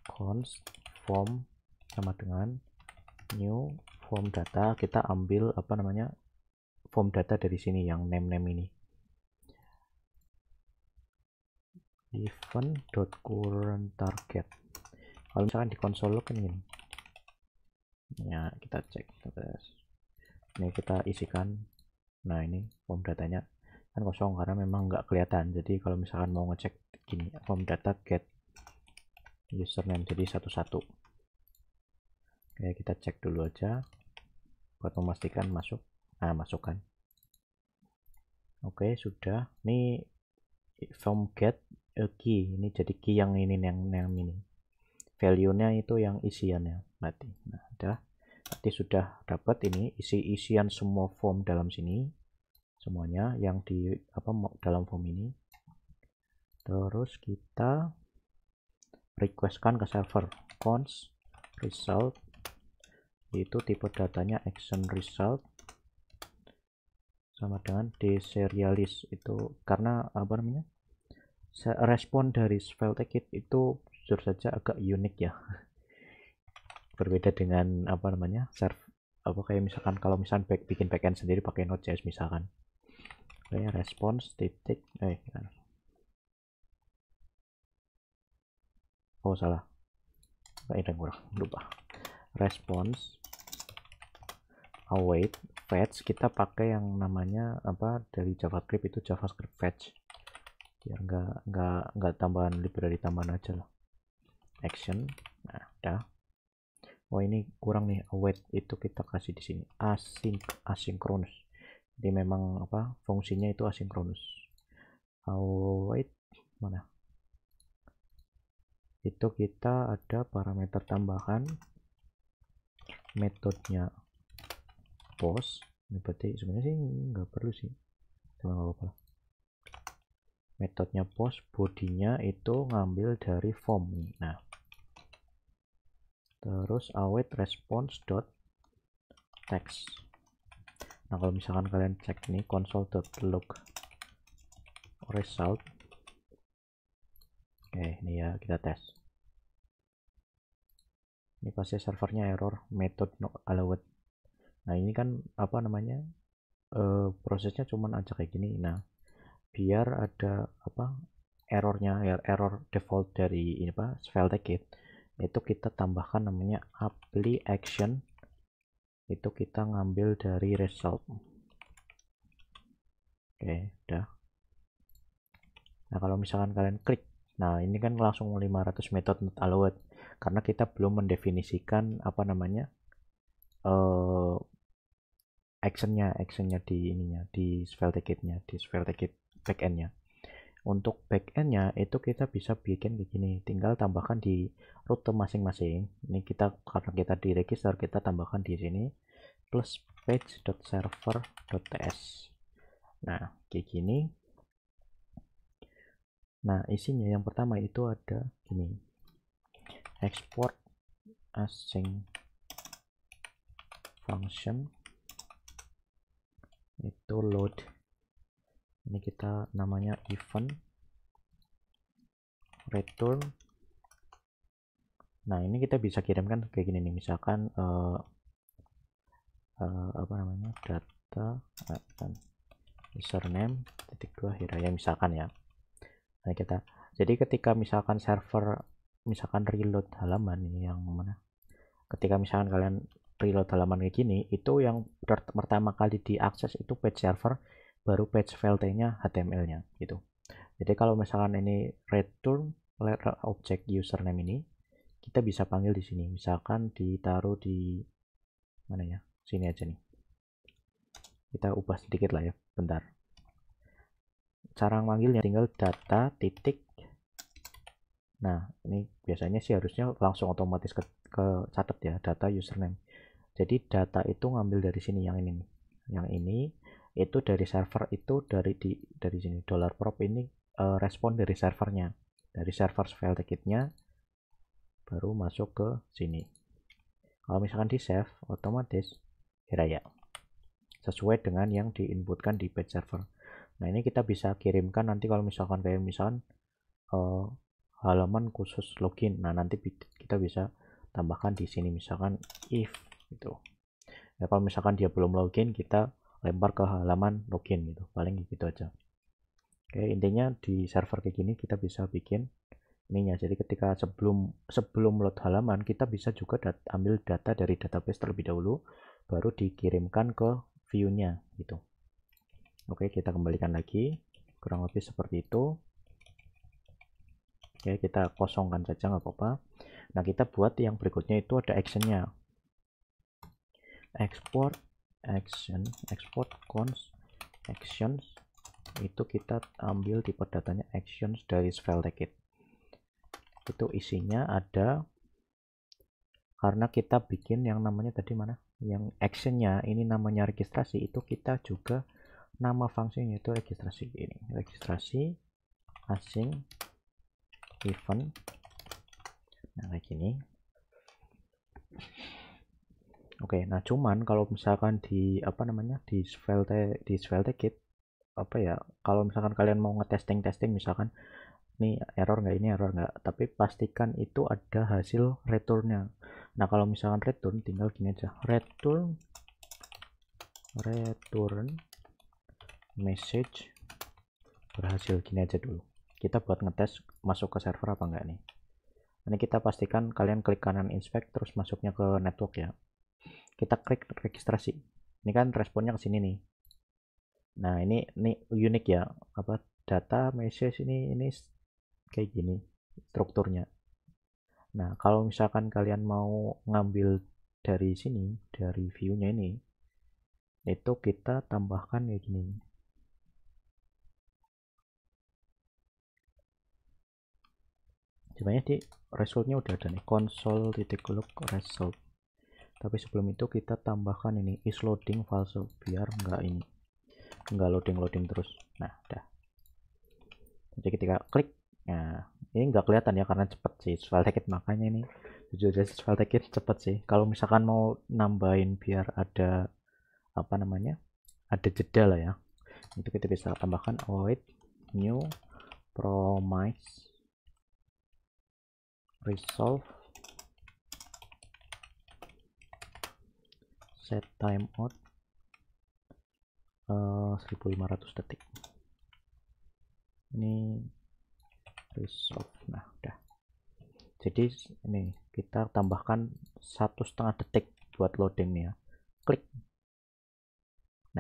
const form sama dengan new form data, kita ambil apa namanya form data dari sini yang name ini, event.current target. Kalau misalkan di konsol kan ini ya, kita cek terus ini kita isikan. Nah ini form datanya kan kosong karena memang nggak kelihatan, jadi kalau misalkan mau ngecek gini form data get username, jadi satu-satu. Oke, kita cek dulu aja buat memastikan masuk. Nah, masukkan. Oke, sudah. Ini from get a key. Ini jadi key yang ini, yang ini. Value-nya itu yang isiannya berarti. Nah, udah. Berarti sudah dapat ini isian semua form dalam sini. Semuanya yang di dalam form ini. Terus kita requestkan ke server const result, itu tipe datanya action result sama dengan deserialize, itu karena respon dari SvelteKit itu jujur saja agak unik ya. Berbeda dengan kayak misalkan kalau misalkan bikin backend sendiri pakai Node.js misalkan. Kayak response titik oh salah, ini kurang lupa. Response await fetch, kita pakai yang namanya dari JavaScript itu JavaScript fetch, biar nggak tambahan library tambahan aja lah. Action, nah udah. Oh ini kurang nih, await itu kita kasih di sini asynchronous, jadi memang fungsinya itu asynchronous. Await mana itu, kita ada parameter tambahan, metodenya post. Ini berarti sebenarnya sih nggak perlu sih, cuma nggak apa-apa. Metodenya post, bodinya itu ngambil dari form nih. Nah, terus await response dot text. Nah, kalau misalkan kalian cek nih console.log result, oke ini ya, kita tes. Ini pasti servernya error method not allowed. Nah ini kan prosesnya cuman aja kayak gini. Nah biar ada errornya, error default dari ini SvelteKit, itu kita tambahkan namanya apply action, itu kita ngambil dari result. Oke udah. Nah kalau misalkan kalian klik, nah ini kan langsung 500 method not allowed, karena kita belum mendefinisikan actionnya di ininya, di SvelteKit-nya, di SvelteKit backend-nya. Untuk backend-nya itu kita bisa bikin begini, tinggal tambahkan di rute masing-masing. Ini karena kita di register, kita tambahkan di sini plus page.server.ts. Nah kayak gini. Nah isinya yang pertama itu ada gini, export async function, itu load, ini kita namanya event return. Nah ini kita bisa kirimkan kayak gini nih, misalkan data username .2 hiraya misalkan ya. Nah jadi ketika misalkan server misalkan reload halaman, ini yang mana, ketika misalkan kalian reload halaman kayak gini, itu yang pertama kali diakses itu page server, baru page Svelte-nya HTML-nya gitu. Jadi kalau misalkan ini return object username ini, kita bisa panggil di sini, misalkan ditaruh di mana ya, sini aja nih, kita ubah sedikit lah ya, bentar. Cara manggilnya tinggal data titik. Nah ini biasanya sih harusnya langsung otomatis ke catat ya, data username. Jadi data itu ngambil dari sini, yang ini nih, yang ini itu dari server, itu dari sini $prop ini respon dari servernya, dari server SvelteKit-nya baru masuk ke sini. Kalau misalkan di save, otomatis hiraya sesuai dengan yang diinputkan di page server. Nah ini kita bisa kirimkan nanti kalau misalkan kayak misalkan halaman khusus login. Nah nanti kita bisa tambahkan di sini misalkan if gitu. Ya kalau misalkan dia belum login, kita lempar ke halaman login gitu, paling gitu aja. Oke, intinya di server kayak gini kita bisa bikin ininya. Jadi ketika sebelum load halaman, kita bisa juga ambil data dari database terlebih dahulu, baru dikirimkan ke view-nya gitu. Oke, kita kembalikan lagi, kurang lebih seperti itu. Oke, kita kosongkan saja nggak apa-apa. Nah, kita buat yang berikutnya itu ada actionnya. Export action, export cons actions, itu kita ambil tipe datanya actions dari SvelteKit. Itu isinya ada, karena kita bikin yang namanya tadi mana? Yang actionnya ini namanya registrasi, itu kita juga nama fungsinya itu registrasi. Ini registrasi asing event. Nah, kayak gini. Oke, nah cuman kalau misalkan di apa namanya di SvelteKit apa ya, kalau misalkan kalian mau ngetesting misalkan ini error nggak, ini error nggak, tapi pastikan itu ada hasil returnnya. Nah, kalau misalkan return tinggal gini aja, return message berhasil, gini aja dulu. Kita buat ngetes masuk ke server apa enggak nih. Ini kita pastikan kalian klik kanan inspect terus masuknya ke network ya. Kita klik registrasi. Ini kan responnya ke sini nih. Nah, ini unik ya, apa data message ini kayak gini strukturnya. Nah, kalau misalkan kalian mau ngambil dari sini, dari view-nya ini, itu kita tambahkan kayak gini. Sebenarnya di resultnya udah ada nih, console.log result. Tapi sebelum itu kita tambahkan ini is loading false, biar nggak loading terus. Nah, udah. Jadi ketika klik, nah ini nggak kelihatan ya karena cepet sih SvelteKit, makanya ini jujur aja SvelteKit cepet sih. Kalau misalkan mau nambahin biar ada apa namanya, ada jeda lah ya, itu kita bisa tambahkan await new promise resolve set timeout 1500 detik. Ini resolve. Nah, udah. Jadi ini kita tambahkan 1,5 detik buat loading nih ya. Klik.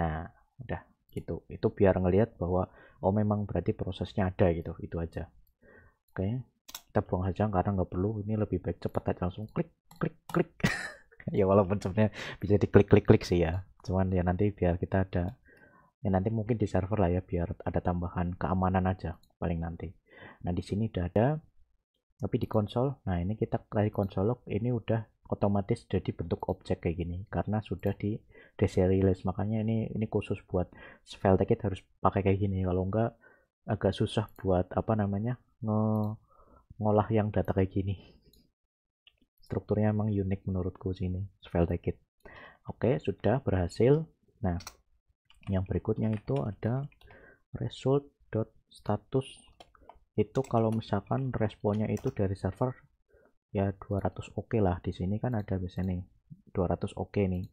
Nah, udah gitu. Itu biar ngelihat bahwa oh memang berarti prosesnya ada gitu. Itu aja. Oke, kita buang saja karena nggak perlu. Ini lebih baik cepat aja, langsung klik klik klik. Ya walaupun sebenarnya bisa diklik klik klik sih ya. Cuman ya nanti biar kita ada, ya nanti mungkin di server lah ya, biar ada tambahan keamanan aja paling nanti. Nah, di sini udah ada, tapi di konsol, nah ini kita dari konsol log ini udah otomatis jadi bentuk objek kayak gini karena sudah di deserialize. Makanya ini khusus buat SvelteKit harus pakai kayak gini, kalau enggak agak susah buat apa namanya ngolah yang data kayak gini. Strukturnya emang unik menurutku sini SvelteKit. Oke, sudah berhasil. Nah, yang berikutnya itu ada result.status. Itu kalau misalkan responnya itu dari server ya 200 oke lah. Di sini kan ada biasanya nih 200 oke nih.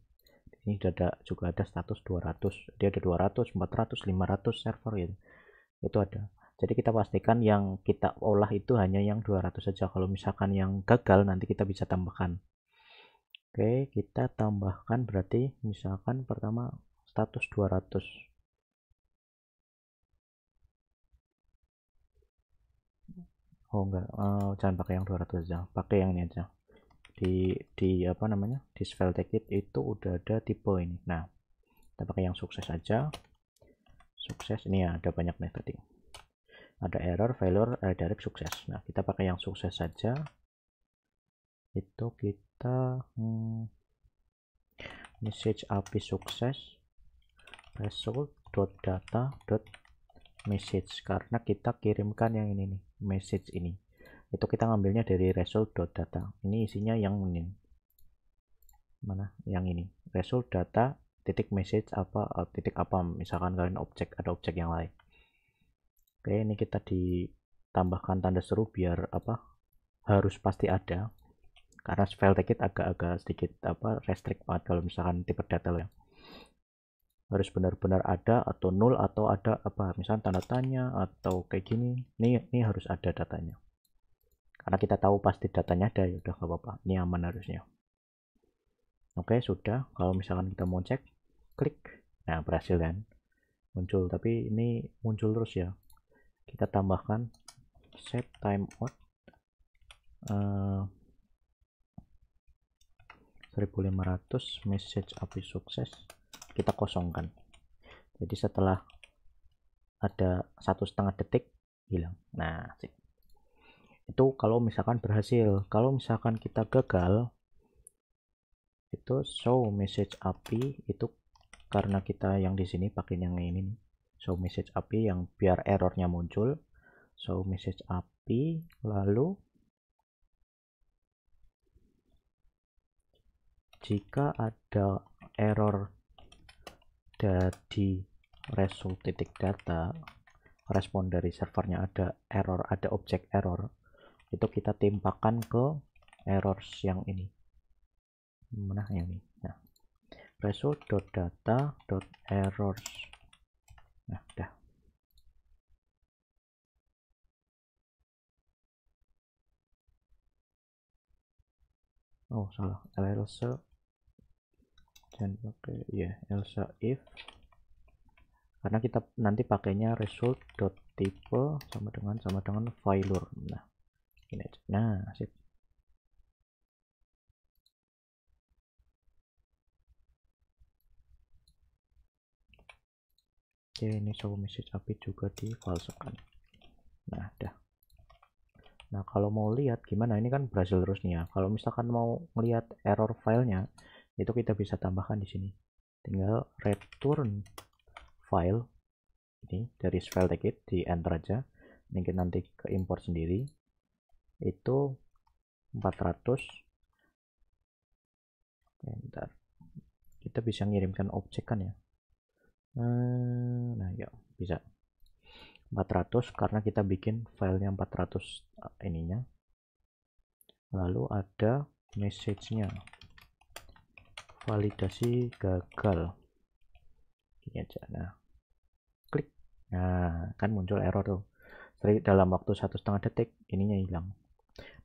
Di sini juga ada status 200. Dia ada 200, 400, 500 server gitu. Itu ada. Jadi kita pastikan yang kita olah itu hanya yang 200 saja. Kalau misalkan yang gagal nanti kita bisa tambahkan. Oke, kita tambahkan berarti misalkan pertama status 200. Oh enggak, jangan pakai yang 200 aja, pakai yang ini aja. Di apa namanya, di SvelteKit itu udah ada tipe ini. Nah, kita pakai yang sukses aja. Sukses ini ya, ada banyak nih tadi. Ada error, failure, direct, sukses. Nah, kita pakai yang sukses saja. Itu kita message API sukses result.data.message, karena kita kirimkan yang ini nih, message ini. Itu kita ngambilnya dari result.data. Ini isinya yang ini. Mana? Yang ini. Result data titik message apa titik apa, misalkan kalian ada objek yang lain. Oke, ini kita ditambahkan tanda seru biar apa? Harus pasti ada. Karena SvelteKit agak-agak sedikit apa restrict banget kalau misalkan tipe data ya. Harus benar-benar ada atau nol atau ada apa, misalnya tanda tanya atau kayak gini. Ini harus ada datanya. Karena kita tahu pasti datanya ada, ya udah gak apa-apa. Ini aman harusnya. Oke, sudah. Kalau misalkan kita mau cek, klik. Nah, berhasil kan? Muncul, tapi ini muncul terus ya. Kita tambahkan set timeout 1500 message API sukses, kita kosongkan. Jadi setelah ada 1,5 detik hilang. Nah, itu kalau misalkan berhasil. Kalau misalkan kita gagal, itu show message API itu karena kita yang di sini pakai yang ini nih, show message API yang biar errornya muncul. Show message API, lalu jika ada error dari result titik data, respon dari servernya ada error, ada objek error, itu kita timpakan ke errors yang ini. Mana yang ini? Nah, result.data.errors. Nah, dah. Oh, salah. Else dan pakai else if, karena kita nanti pakainya result.type sama dengan failure. Nah, ini aja. Nah, sip. Oke, ini show message API juga difalsekan. Nah, dah. Nah, kalau mau lihat gimana, ini kan berhasil terus nih ya. Kalau misalkan mau melihat error filenya, itu kita bisa tambahkan di sini. Tinggal return file ini dari file ticket, di enter aja. Ini kita nanti ke import sendiri. Itu 400. Bentar. Kita bisa ngirimkan objek kan ya. Nah, ya bisa. 400 karena kita bikin filenya 400 ininya. Lalu ada message-nya, validasi gagal, ini aja. Nah, klik, nah kan muncul error tuh, dalam waktu 1,5 detik ininya hilang.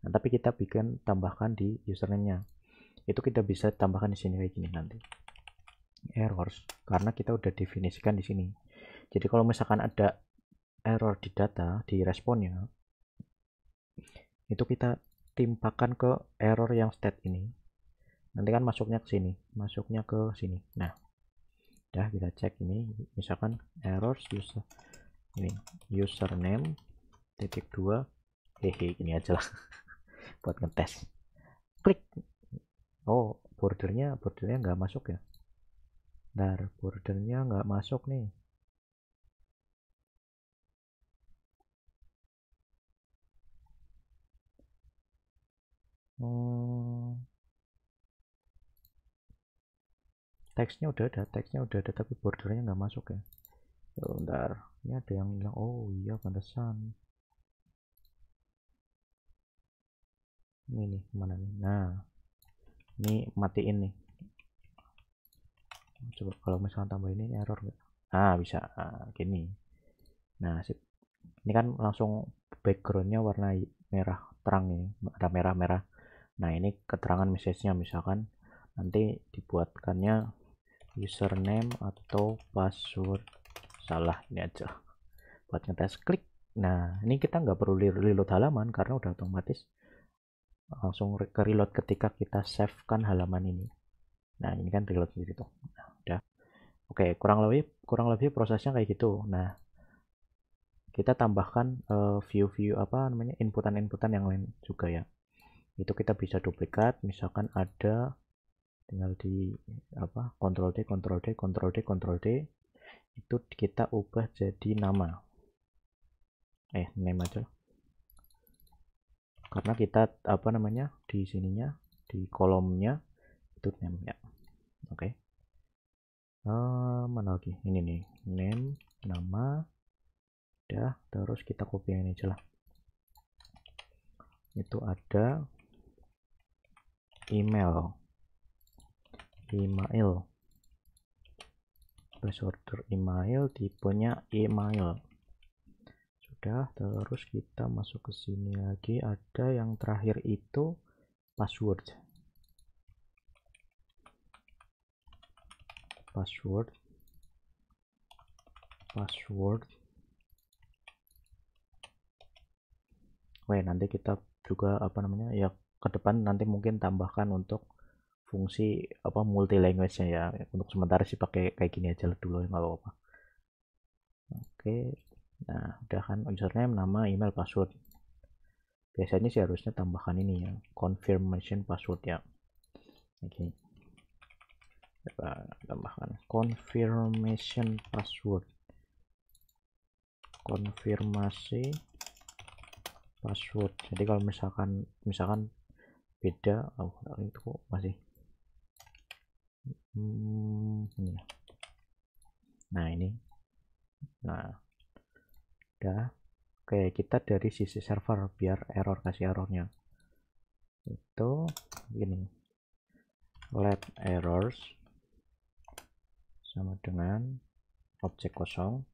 Nah, tapi kita bikin tambahkan di username-nya, itu kita bisa tambahkan di sini kayak gini nanti, errors, karena kita udah definisikan di sini. Jadi kalau misalkan ada error di data, di responnya, itu kita timpakan ke error yang state ini. Nanti kan masuknya ke sini, masuknya ke sini. Nah, udah kita cek ini, misalkan errors user ini username titik 2 ini aja lah buat ngetes. Klik. Oh, bordernya nggak masuk ya. Bentar, bordernya nggak masuk nih. Teksnya udah ada, tapi bordernya nggak masuk ya. Bentar, ini ada yang bilang, oh iya pantesan. Ini nih, mana nih? Nah, ini matiin nih. Coba kalau misalnya tambah ini error nggak? Ah, bisa. Gini. Nah, sip. Ini kan langsung backgroundnya warna merah terang ini, ada merah-merah. Nah, ini keterangan message-nya, misalkan nanti dibuatkannya username atau password salah, ini aja buat ngetes. Klik. Nah, ini kita nggak perlu reload halaman karena udah otomatis langsung ke reload ketika kita save kan halaman ini. Nah, ini kan reload sendiri tuh. Nah, udah. Oke, kurang lebih prosesnya kayak gitu. Nah, kita tambahkan view apa namanya, inputan yang lain juga ya. Itu kita bisa duplikat, misalkan ada, tinggal di apa, Ctrl D itu kita ubah jadi nama, name aja, karena kita apa namanya di sininya, di kolomnya itu name ya. Oke. Mana lagi, ini nih, name, nama, udah. Terus kita copy ini aja lah, itu ada email, placeholder email, tipenya email. Sudah. Terus kita masuk ke sini lagi, ada yang terakhir itu password. Oke, nanti kita juga apa namanya ya ke depan nanti mungkin tambahkan untuk fungsi apa multi language nya ya. Untuk sementara sih pakai kayak gini aja dulu, nggak apa-apa. Oke, nah udah kan username, nama, email, password. Biasanya sih harusnya tambahkan ini ya, confirmation password ya. Oke, kita tambahkan confirmation password, konfirmasi password. Jadi kalau misalkan beda, oh itu kok masih ini. Nah ini, nah udah. Oke, kita dari sisi server biar kasih errornya itu gini, let errors sama dengan objek kosong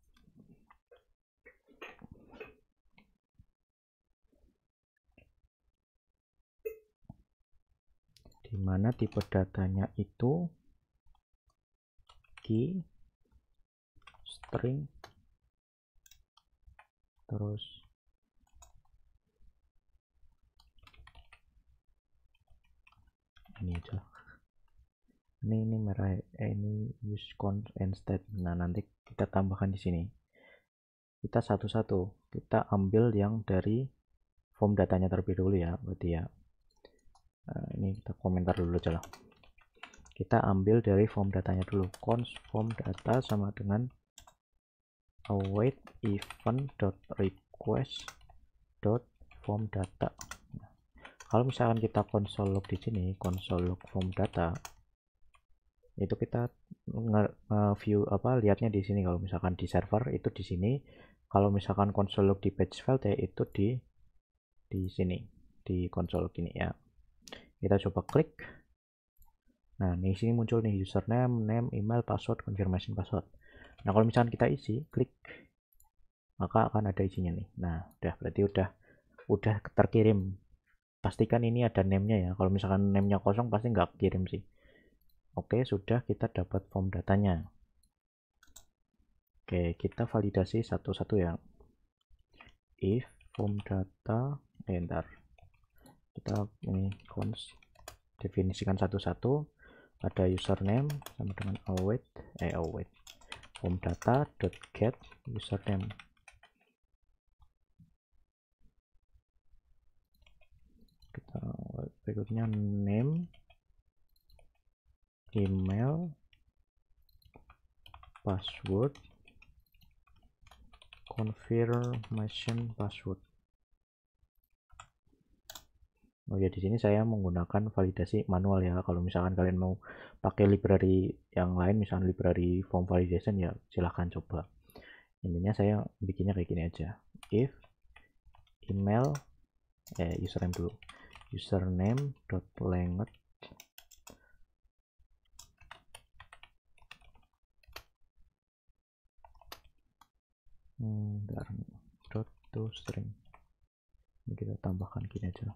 dimana tipe datanya itu key, string, terus ini aja, ini merah, ini use count and state. Nah nanti kita tambahkan di sini, kita satu-satu kita ambil yang dari form datanya terlebih dulu ya, berarti ya. Nah, ini kita komentar dulu aja lah, kita ambil dari form datanya dulu, const form data sama dengan await event.request.form data. Nah, kalau misalkan kita console log di sini, console log form data, itu kita nge-view apa lihatnya di sini. Kalau misalkan di server itu di sini, kalau misalkan console log di page file ya itu di sini di console gini ya. Kita coba klik. Nah, di sini muncul nih username, name, email, password, confirmation password. Nah, kalau misalkan kita isi, klik, maka akan ada isinya nih. Nah, berarti udah terkirim. Pastikan ini ada name-nya ya. Kalau misalkan name-nya kosong pasti nggak kirim sih. Oke, sudah, kita dapat form datanya. Oke, kita validasi satu-satu ya. If form data, ntar kita ini const definisikan satu-satu. Ada username sama dengan await form data get username. Kita berikutnya name, email, password, confirmation password. Oh ya, di sini saya menggunakan validasi manual ya. Kalau misalkan kalian mau pakai library yang lain, misalkan library form validation ya silahkan coba. Intinya saya bikinnya kayak gini aja. If email username dulu, username.length .toString. Ini kita tambahkan gini aja.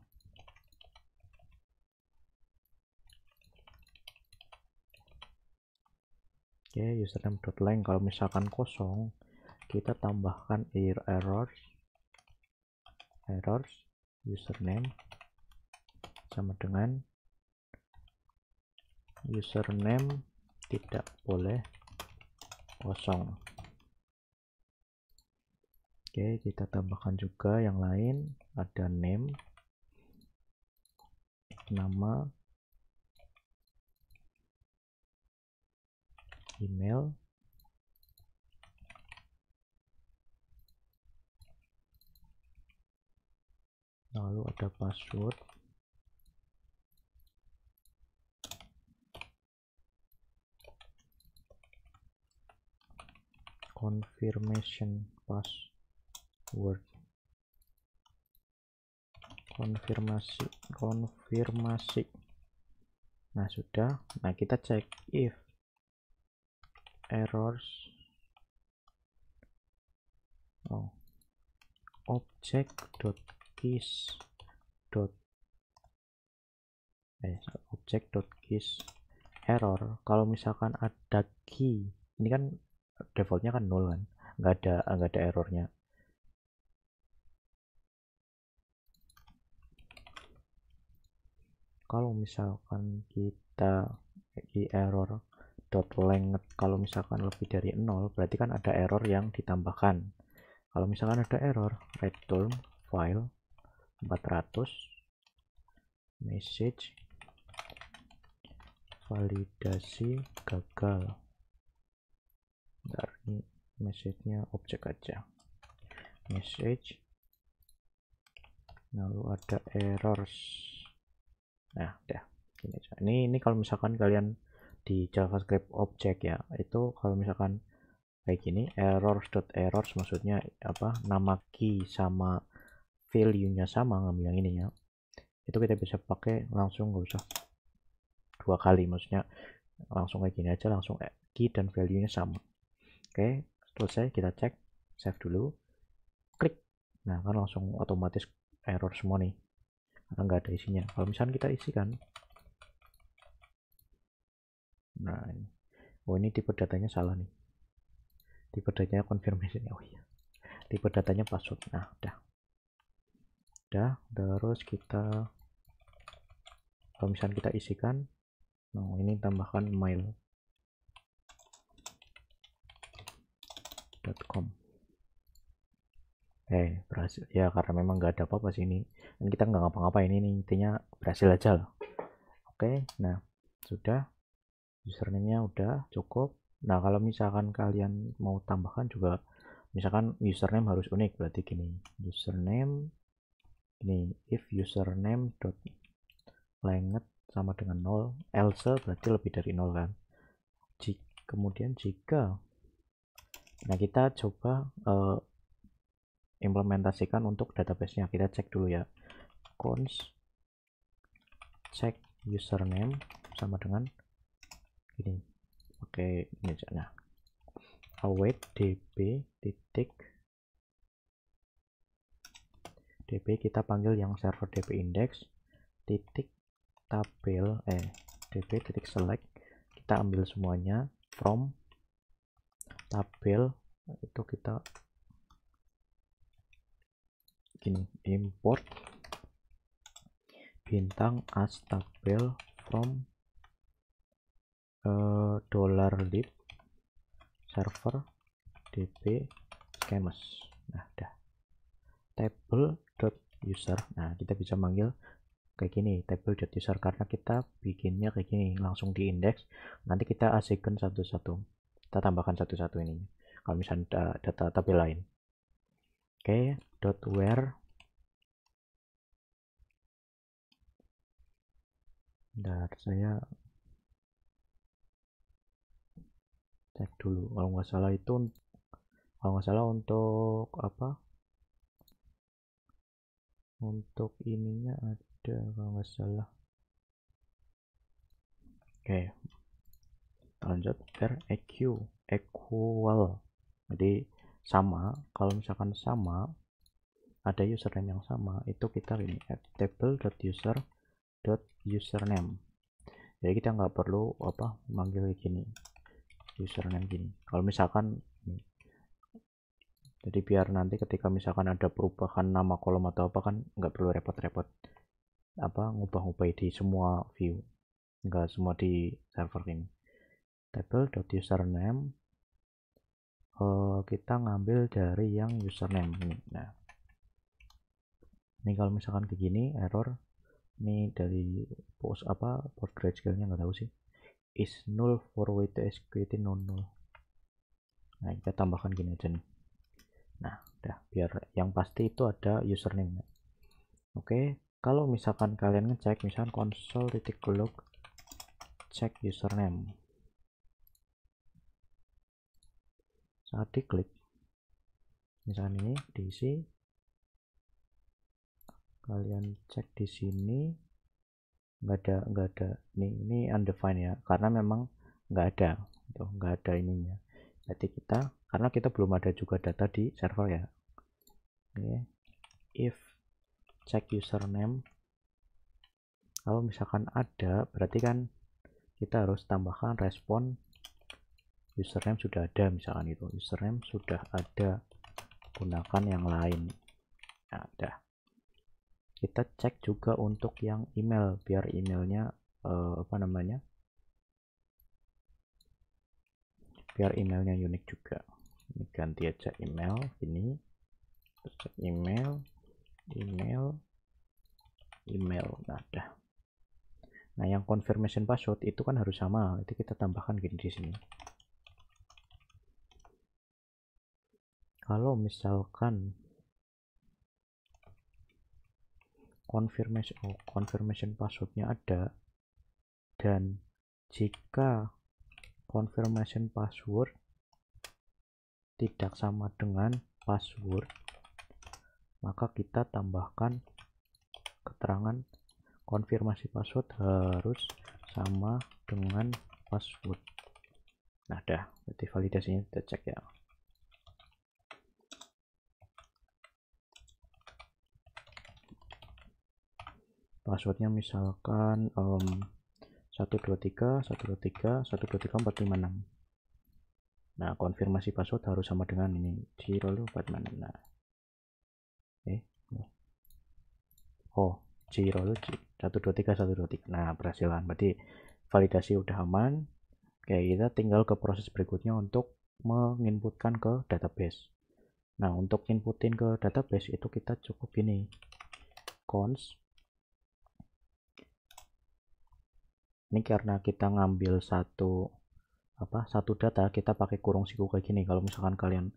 Oke, username.length. Kalau misalkan kosong, kita tambahkan errors username sama dengan username tidak boleh kosong. Oke, kita tambahkan juga yang lain, ada name, nama, email, lalu ada password, confirmation password, konfirmasi. Nah, sudah. Nah, kita cek if errors object.keys error. Kalau misalkan ada key, ini kan defaultnya kan 0 kan, nggak ada errornya. kalau misalkan kita di error .length kalau misalkan lebih dari 0 berarti kan ada error yang ditambahkan. Kalau misalkan ada error return file 400 message validasi gagal. Bentar, ini message-nya objek aja, message lalu ada errors. Nah udah gini aja. Ini kalau misalkan kalian di JavaScript objek ya, itu kalau misalkan kayak gini errors maksudnya apa, nama key sama value-nya sama, ngambil yang ini ya, itu kita bisa pakai langsung, nggak usah dua kali, maksudnya langsung kayak gini aja, langsung key dan value-nya sama. Oke, selesai, kita cek, save dulu, klik. Nah kan langsung otomatis error semua nih karena nggak ada isinya. Kalau misalnya kita isikan, nah ini, oh ini tipe datanya salah nih, tipe datanya confirmation. Oh iya, tipe datanya password. Nah udah terus kita kalau misalnya kita isikan, nah ini tambahkan mail.com. Berhasil ya, karena memang nggak ada apa-apa sih ini, dan kita nggak ngapa-ngapain, ini intinya berhasil aja lah. Oke, nah sudah, username-nya udah cukup. Nah kalau misalkan kalian mau tambahkan juga, misalkan username harus unik, berarti gini, username ini if username dot length sama dengan 0, else berarti lebih dari 0 kan. Kemudian jika, nah kita coba implementasikan untuk database-nya. Kita cek dulu ya, const check username sama dengan ini, oke ini aja. Nah await db titik db, kita panggil yang server db index titik tabel db titik select, kita ambil semuanya from tabel, itu kita gini, import bintang as tabel from $lib server db schemas. Nah udah, table.user, nah kita bisa manggil kayak gini, table.user, karena kita bikinnya kayak gini, langsung di index, nanti kita assign satu-satu, kita tambahkan satu-satu ini kalau misalnya data tabel lain. Oke, .where, bentar saya cek dulu, kalau nggak salah itu, kalau nggak salah untuk apa, untuk ininya ada kalau nggak salah. Oke, lanjut, where equal, jadi sama, kalau misalkan sama, ada username yang sama, itu kita ini table.user.username, jadi kita nggak perlu apa manggil gini username gini. Kalau misalkan ini, jadi biar nanti ketika misalkan ada perubahan nama kolom atau apa kan nggak perlu repot-repot apa ngubah-ngubah di semua view, nggak semua di server ini. Table.username kita ngambil dari yang username ini. Nah ini kalau misalkan begini error, ini dari PostgreSQL-nya nggak tahu sih, is null for way to execute null. Nah kita tambahkan gini aja nih. Nah udah, biar yang pasti itu ada username. Oke, kalau misalkan kalian ngecek, misalkan console.log check username, saat diklik misalkan ini diisi, kalian cek di sini nggak ada ini undefined ya, karena memang nggak ada tuh, nggak ada ininya, jadi kita, karena kita belum ada juga data di server ya. Oke, if check username, kalau misalkan ada berarti kan kita harus tambahkan respon username sudah ada, misalkan itu username sudah ada, gunakan yang lain. Nah udah, kita cek juga untuk yang email biar emailnya biar emailnya unik juga. Ini ganti aja email ini, terus cek email. Nah dah. Nah yang confirmation password itu kan harus sama, itu kita tambahkan gini di sini. Kalau misalkan confirmation passwordnya ada, dan jika confirmation password tidak sama dengan password, maka kita tambahkan keterangan konfirmasi password harus sama dengan password. Nah dah, berarti validasinya kita cek ya. Passwordnya misalkan 123.123.123.456. Nah konfirmasi password harus sama dengan ini 0.456. Nah oh 123.123. Nah berhasil kan, berarti validasi udah aman. Oke, kita tinggal ke proses berikutnya untuk menginputkan ke database. Nah untuk inputin ke database itu kita cukup ini cons. Ini karena kita ngambil satu data, kita pakai kurung siku kayak gini. Kalau misalkan kalian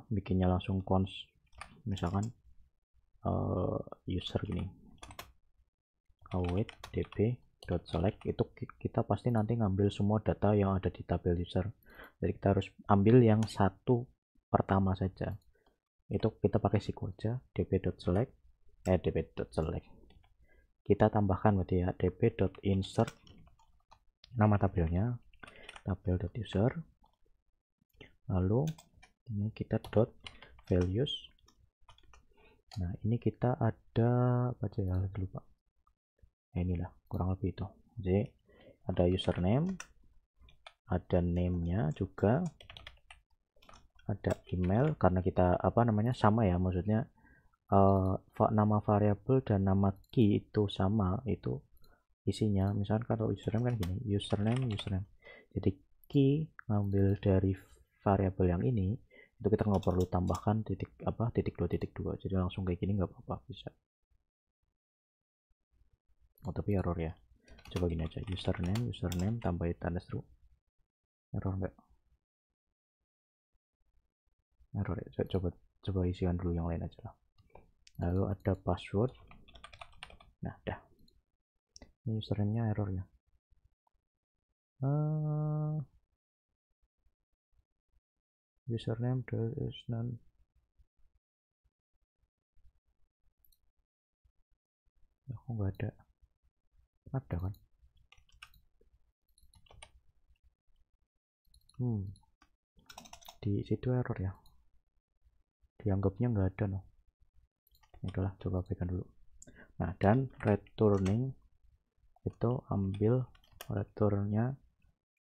bikinnya langsung cons, misalkan user gini await db.select, itu kita pasti nanti ngambil semua data yang ada di tabel user. Jadi kita harus ambil yang satu pertama saja, itu kita pakai siku aja db.select kita tambahkan berarti ya db.insert nama tabelnya tabel.user, lalu ini kita dot values. Nah ini kita ada apa aja ya, lupa. Nah, inilah kurang lebih itu. Jadi ada username, ada name-nya juga, ada email karena kita sama ya, maksudnya nama variabel dan nama key itu sama, itu isinya. Misalkan kalau username kan gini, username. Jadi key ngambil dari variabel yang ini, itu kita nggak perlu tambahkan titik 2.2, jadi langsung kayak gini nggak apa-apa, bisa. Oh tapi error ya, coba gini aja, username tambahin tanda seru, error nggak? Error ya, coba isikan dulu yang lain aja lah. Lalu ada password. Nah dah, ini username-nya error ya. Username is none. Ya, kok nggak ada? Ada kan? Di situ error ya, dianggapnya nggak ada no. Itulah, coba berikan dulu. Nah dan returning itu ambil returnnya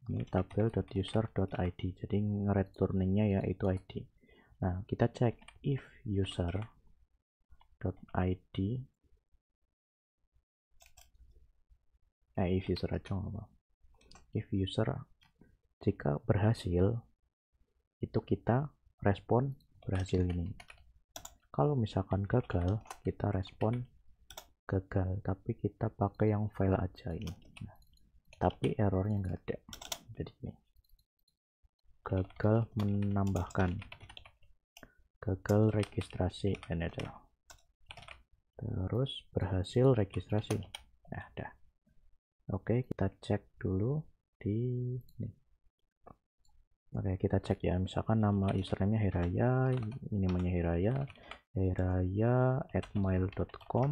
ini tabel.user.id, jadi ngereturningnya ya itu ID. Nah kita cek if user.id if user aja apa, if user jika berhasil itu kita respon berhasil ini. Kalau misalkan gagal kita respon gagal, tapi kita pakai yang file aja ini. Nah, tapi errornya nggak ada, jadi ini gagal menambahkan, gagal registrasi, ini adalah terus berhasil registrasi. Nah dah, oke kita cek dulu di ini. Oke kita cek ya, misalkan nama username-nya Hiraya, ini namanya hiraya@mail.com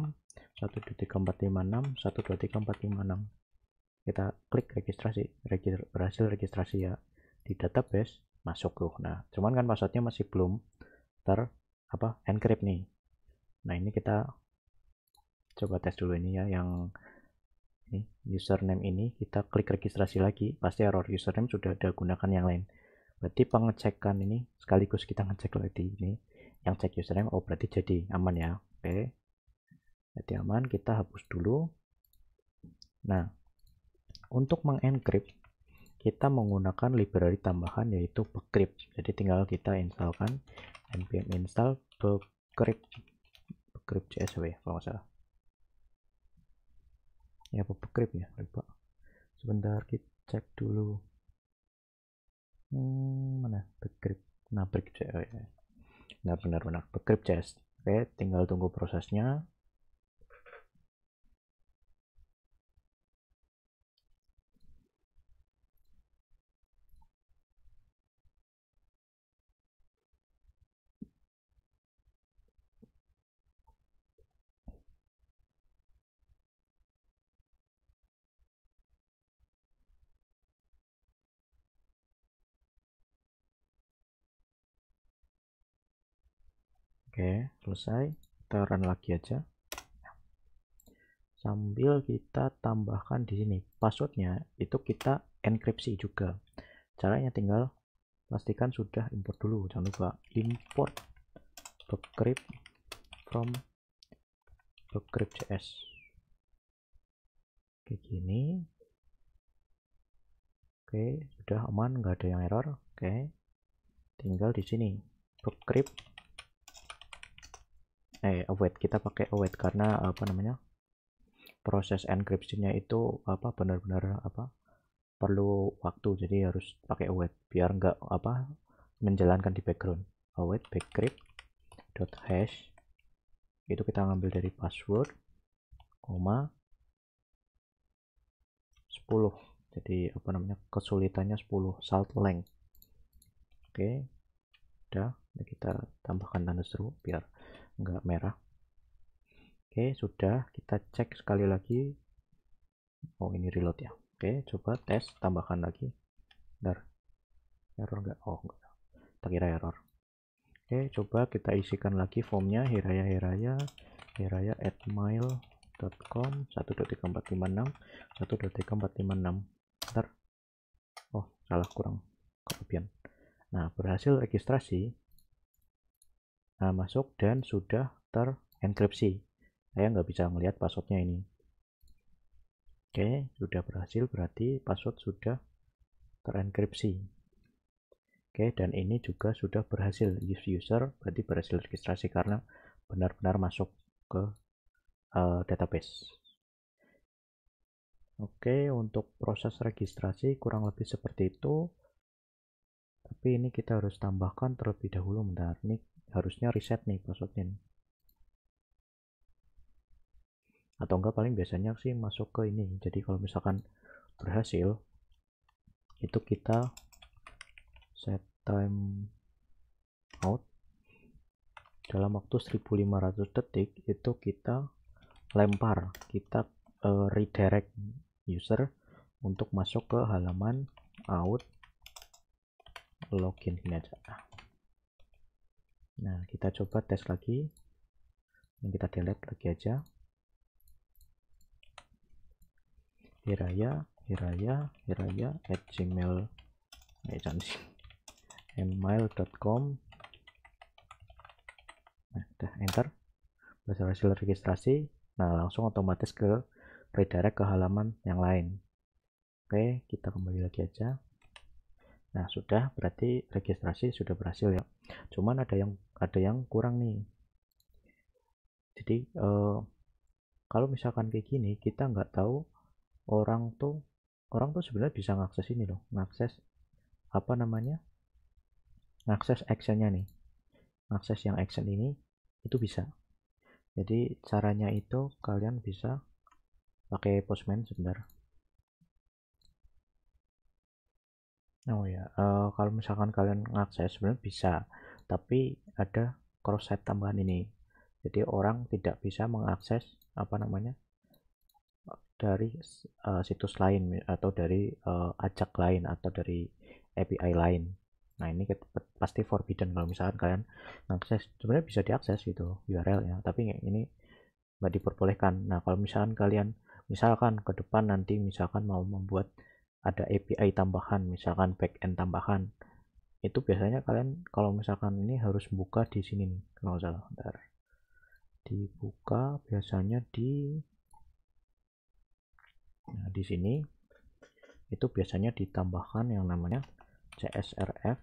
123.456 kita klik registrasi, berhasil registrasi ya di database, masuk tuh. Nah cuman kan passwordnya masih belum encrypt nih. Nah ini kita coba tes dulu ini ya, yang ini username ini kita klik registrasi lagi, pasti error username sudah ada, gunakan yang lain. Berarti pengecekan ini sekaligus kita ngecek lagi ini yang cek username, oh berarti jadi aman ya. Oke. Jadi aman, kita hapus dulu. Nah, untuk mengencrypt kita menggunakan library tambahan yaitu bcrypt. Jadi tinggal kita instalkan npm install bcrypt.js ya kalau nggak salah. Ya apa bcrypt ya, lupa. Sebentar kita cek dulu. Mana bcrypt? Nah, bcrypt ya. Benar bcrypt.js. Oke, tinggal tunggu prosesnya. Oke, selesai. Kita run lagi aja. Sambil kita tambahkan di sini passwordnya itu kita enkripsi juga. Caranya tinggal pastikan sudah import dulu, jangan lupa import bcrypt from bcrypt.js kayak gini. Oke, sudah aman, nggak ada yang error. Oke, tinggal di sini bcrypt await, kita pakai await karena apa namanya, proses enkripsinya itu apa benar-benar apa perlu waktu, jadi harus pakai await biar nggak apa menjalankan di background. Await bcrypt.hash itu kita ngambil dari password, koma 10, jadi apa namanya kesulitannya 10 salt length. Oke, udah, kita tambahkan tanda seru biar nggak merah. Oke, sudah, kita cek sekali lagi. Oh, ini reload ya. Oke, coba tes, tambahkan lagi. Bentar, error nggak? Oh, nggak, tak kira error. Oke, coba kita isikan lagi formnya, hiraya@mail.com 1.3456 1.3456. Bentar, oh salah, kurang kelebihan. Nah, berhasil registrasi. Nah, masuk dan sudah terenkripsi. Saya nggak bisa melihat passwordnya ini. Oke, sudah berhasil, berarti password sudah terenkripsi. Oke, dan ini juga sudah berhasil user, berarti berhasil registrasi karena benar-benar masuk ke database. Oke, untuk proses registrasi kurang lebih seperti itu. Tapi ini kita harus tambahkan terlebih dahulu. Bentar, ini harusnya reset nih passwordnya nih. Atau enggak, paling biasanya sih masuk ke ini. Jadi kalau misalkan berhasil, itu kita set time out dalam waktu 1500 detik, itu kita lempar, kita redirect user untuk masuk ke halaman out login ini aja. Nah, kita coba tes lagi. Ini kita delete lagi aja. hiraya@gmail.com. Nah, udah enter, berhasil registrasi. Nah, langsung otomatis ke redirect ke halaman yang lain. Oke, kita kembali lagi aja. Nah, sudah, berarti registrasi sudah berhasil ya. Cuman ada yang kurang nih. Jadi kalau misalkan kayak gini, kita nggak tahu orang tuh sebenarnya bisa ngakses ini loh, ngakses apa namanya, ngakses actionnya nih, ngakses yang action ini itu bisa. Jadi caranya itu kalian bisa pakai Postman sebentar. Oh ya, kalau misalkan kalian ngakses sebenarnya bisa, tapi ada cross site tambahan ini. Jadi orang tidak bisa mengakses apa namanya dari situs lain atau dari ajak lain atau dari API lain. Nah, ini pasti forbidden kalau misalkan kalian mengakses. Sebenarnya bisa diakses gitu URL ya, tapi ini nggak diperbolehkan. Nah, kalau misalkan kalian ke depan nanti misalkan mau membuat ada API tambahan, misalkan backend tambahan, itu biasanya kalian kalau misalkan ini harus buka di sini nih kalau salah. Bentar. dibuka biasanya nah di sini itu biasanya ditambahkan yang namanya csrf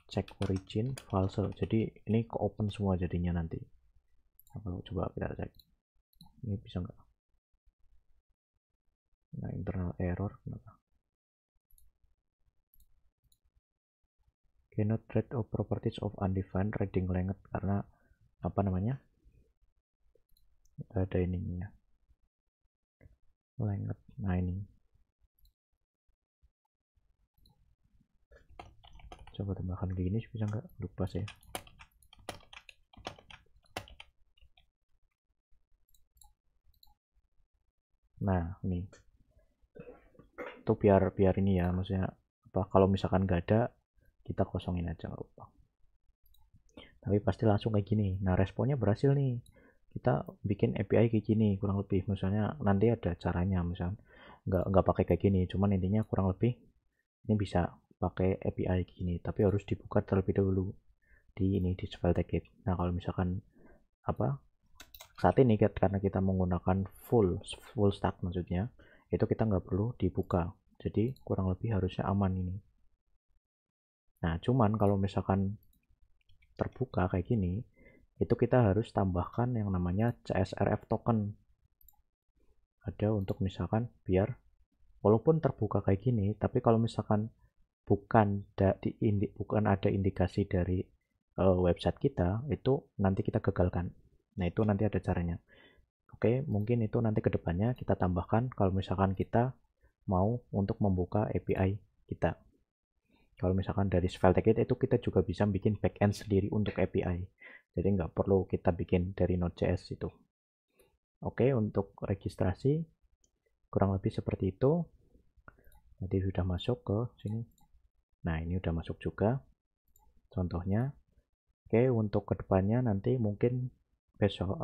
check origin file. Jadi ini ke open semua jadinya nanti. Nah, kalau coba kita cek ini bisa nggak? Nah, internal error kenapa? Cannot read of properties of undefined reading length, karena apa namanya, ada ininya length. Nah ini coba tambahkan kayak gini bisa nggak? Lupa sih. Nah ini itu biar ini ya, maksudnya apa, kalau misalkan nggak ada kita kosongin aja nggak apa-apa, tapi pasti langsung kayak gini. Nah responnya berhasil nih, kita bikin API kayak gini kurang lebih. Misalnya nanti ada caranya, misal nggak pakai kayak gini, cuman intinya kurang lebih ini bisa pakai API gini, tapi harus dibuka terlebih dahulu di ini di file ticket. Nah kalau misalkan apa saat ini karena kita menggunakan full stack maksudnya, itu kita nggak perlu dibuka, jadi kurang lebih harusnya aman ini. Nah cuman kalau misalkan terbuka kayak gini, itu kita harus tambahkan yang namanya CSRF token, ada untuk misalkan biar walaupun terbuka kayak gini, tapi kalau misalkan bukan ada indikasi dari website kita, itu nanti kita gagalkan. Nah itu nanti ada caranya. Oke, mungkin itu nanti kedepannya kita tambahkan kalau misalkan kita mau untuk membuka API kita. Kalau misalkan dari file ticket itu kita juga bisa bikin backend sendiri untuk API. Jadi nggak perlu kita bikin dari Node.js itu. Oke, untuk registrasi kurang lebih seperti itu. Nanti sudah masuk ke sini. Nah, ini udah masuk juga contohnya. Oke, untuk kedepannya nanti mungkin besok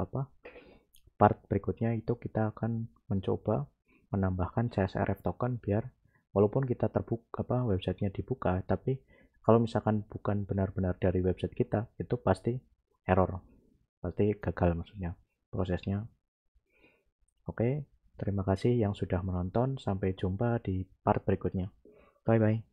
part berikutnya itu kita akan mencoba menambahkan CSRF token biar walaupun kita terbuka websitenya dibuka, tapi kalau misalkan bukan benar-benar dari website kita, itu pasti error, pasti gagal maksudnya prosesnya. Oke, terima kasih yang sudah menonton, sampai jumpa di part berikutnya. Bye bye.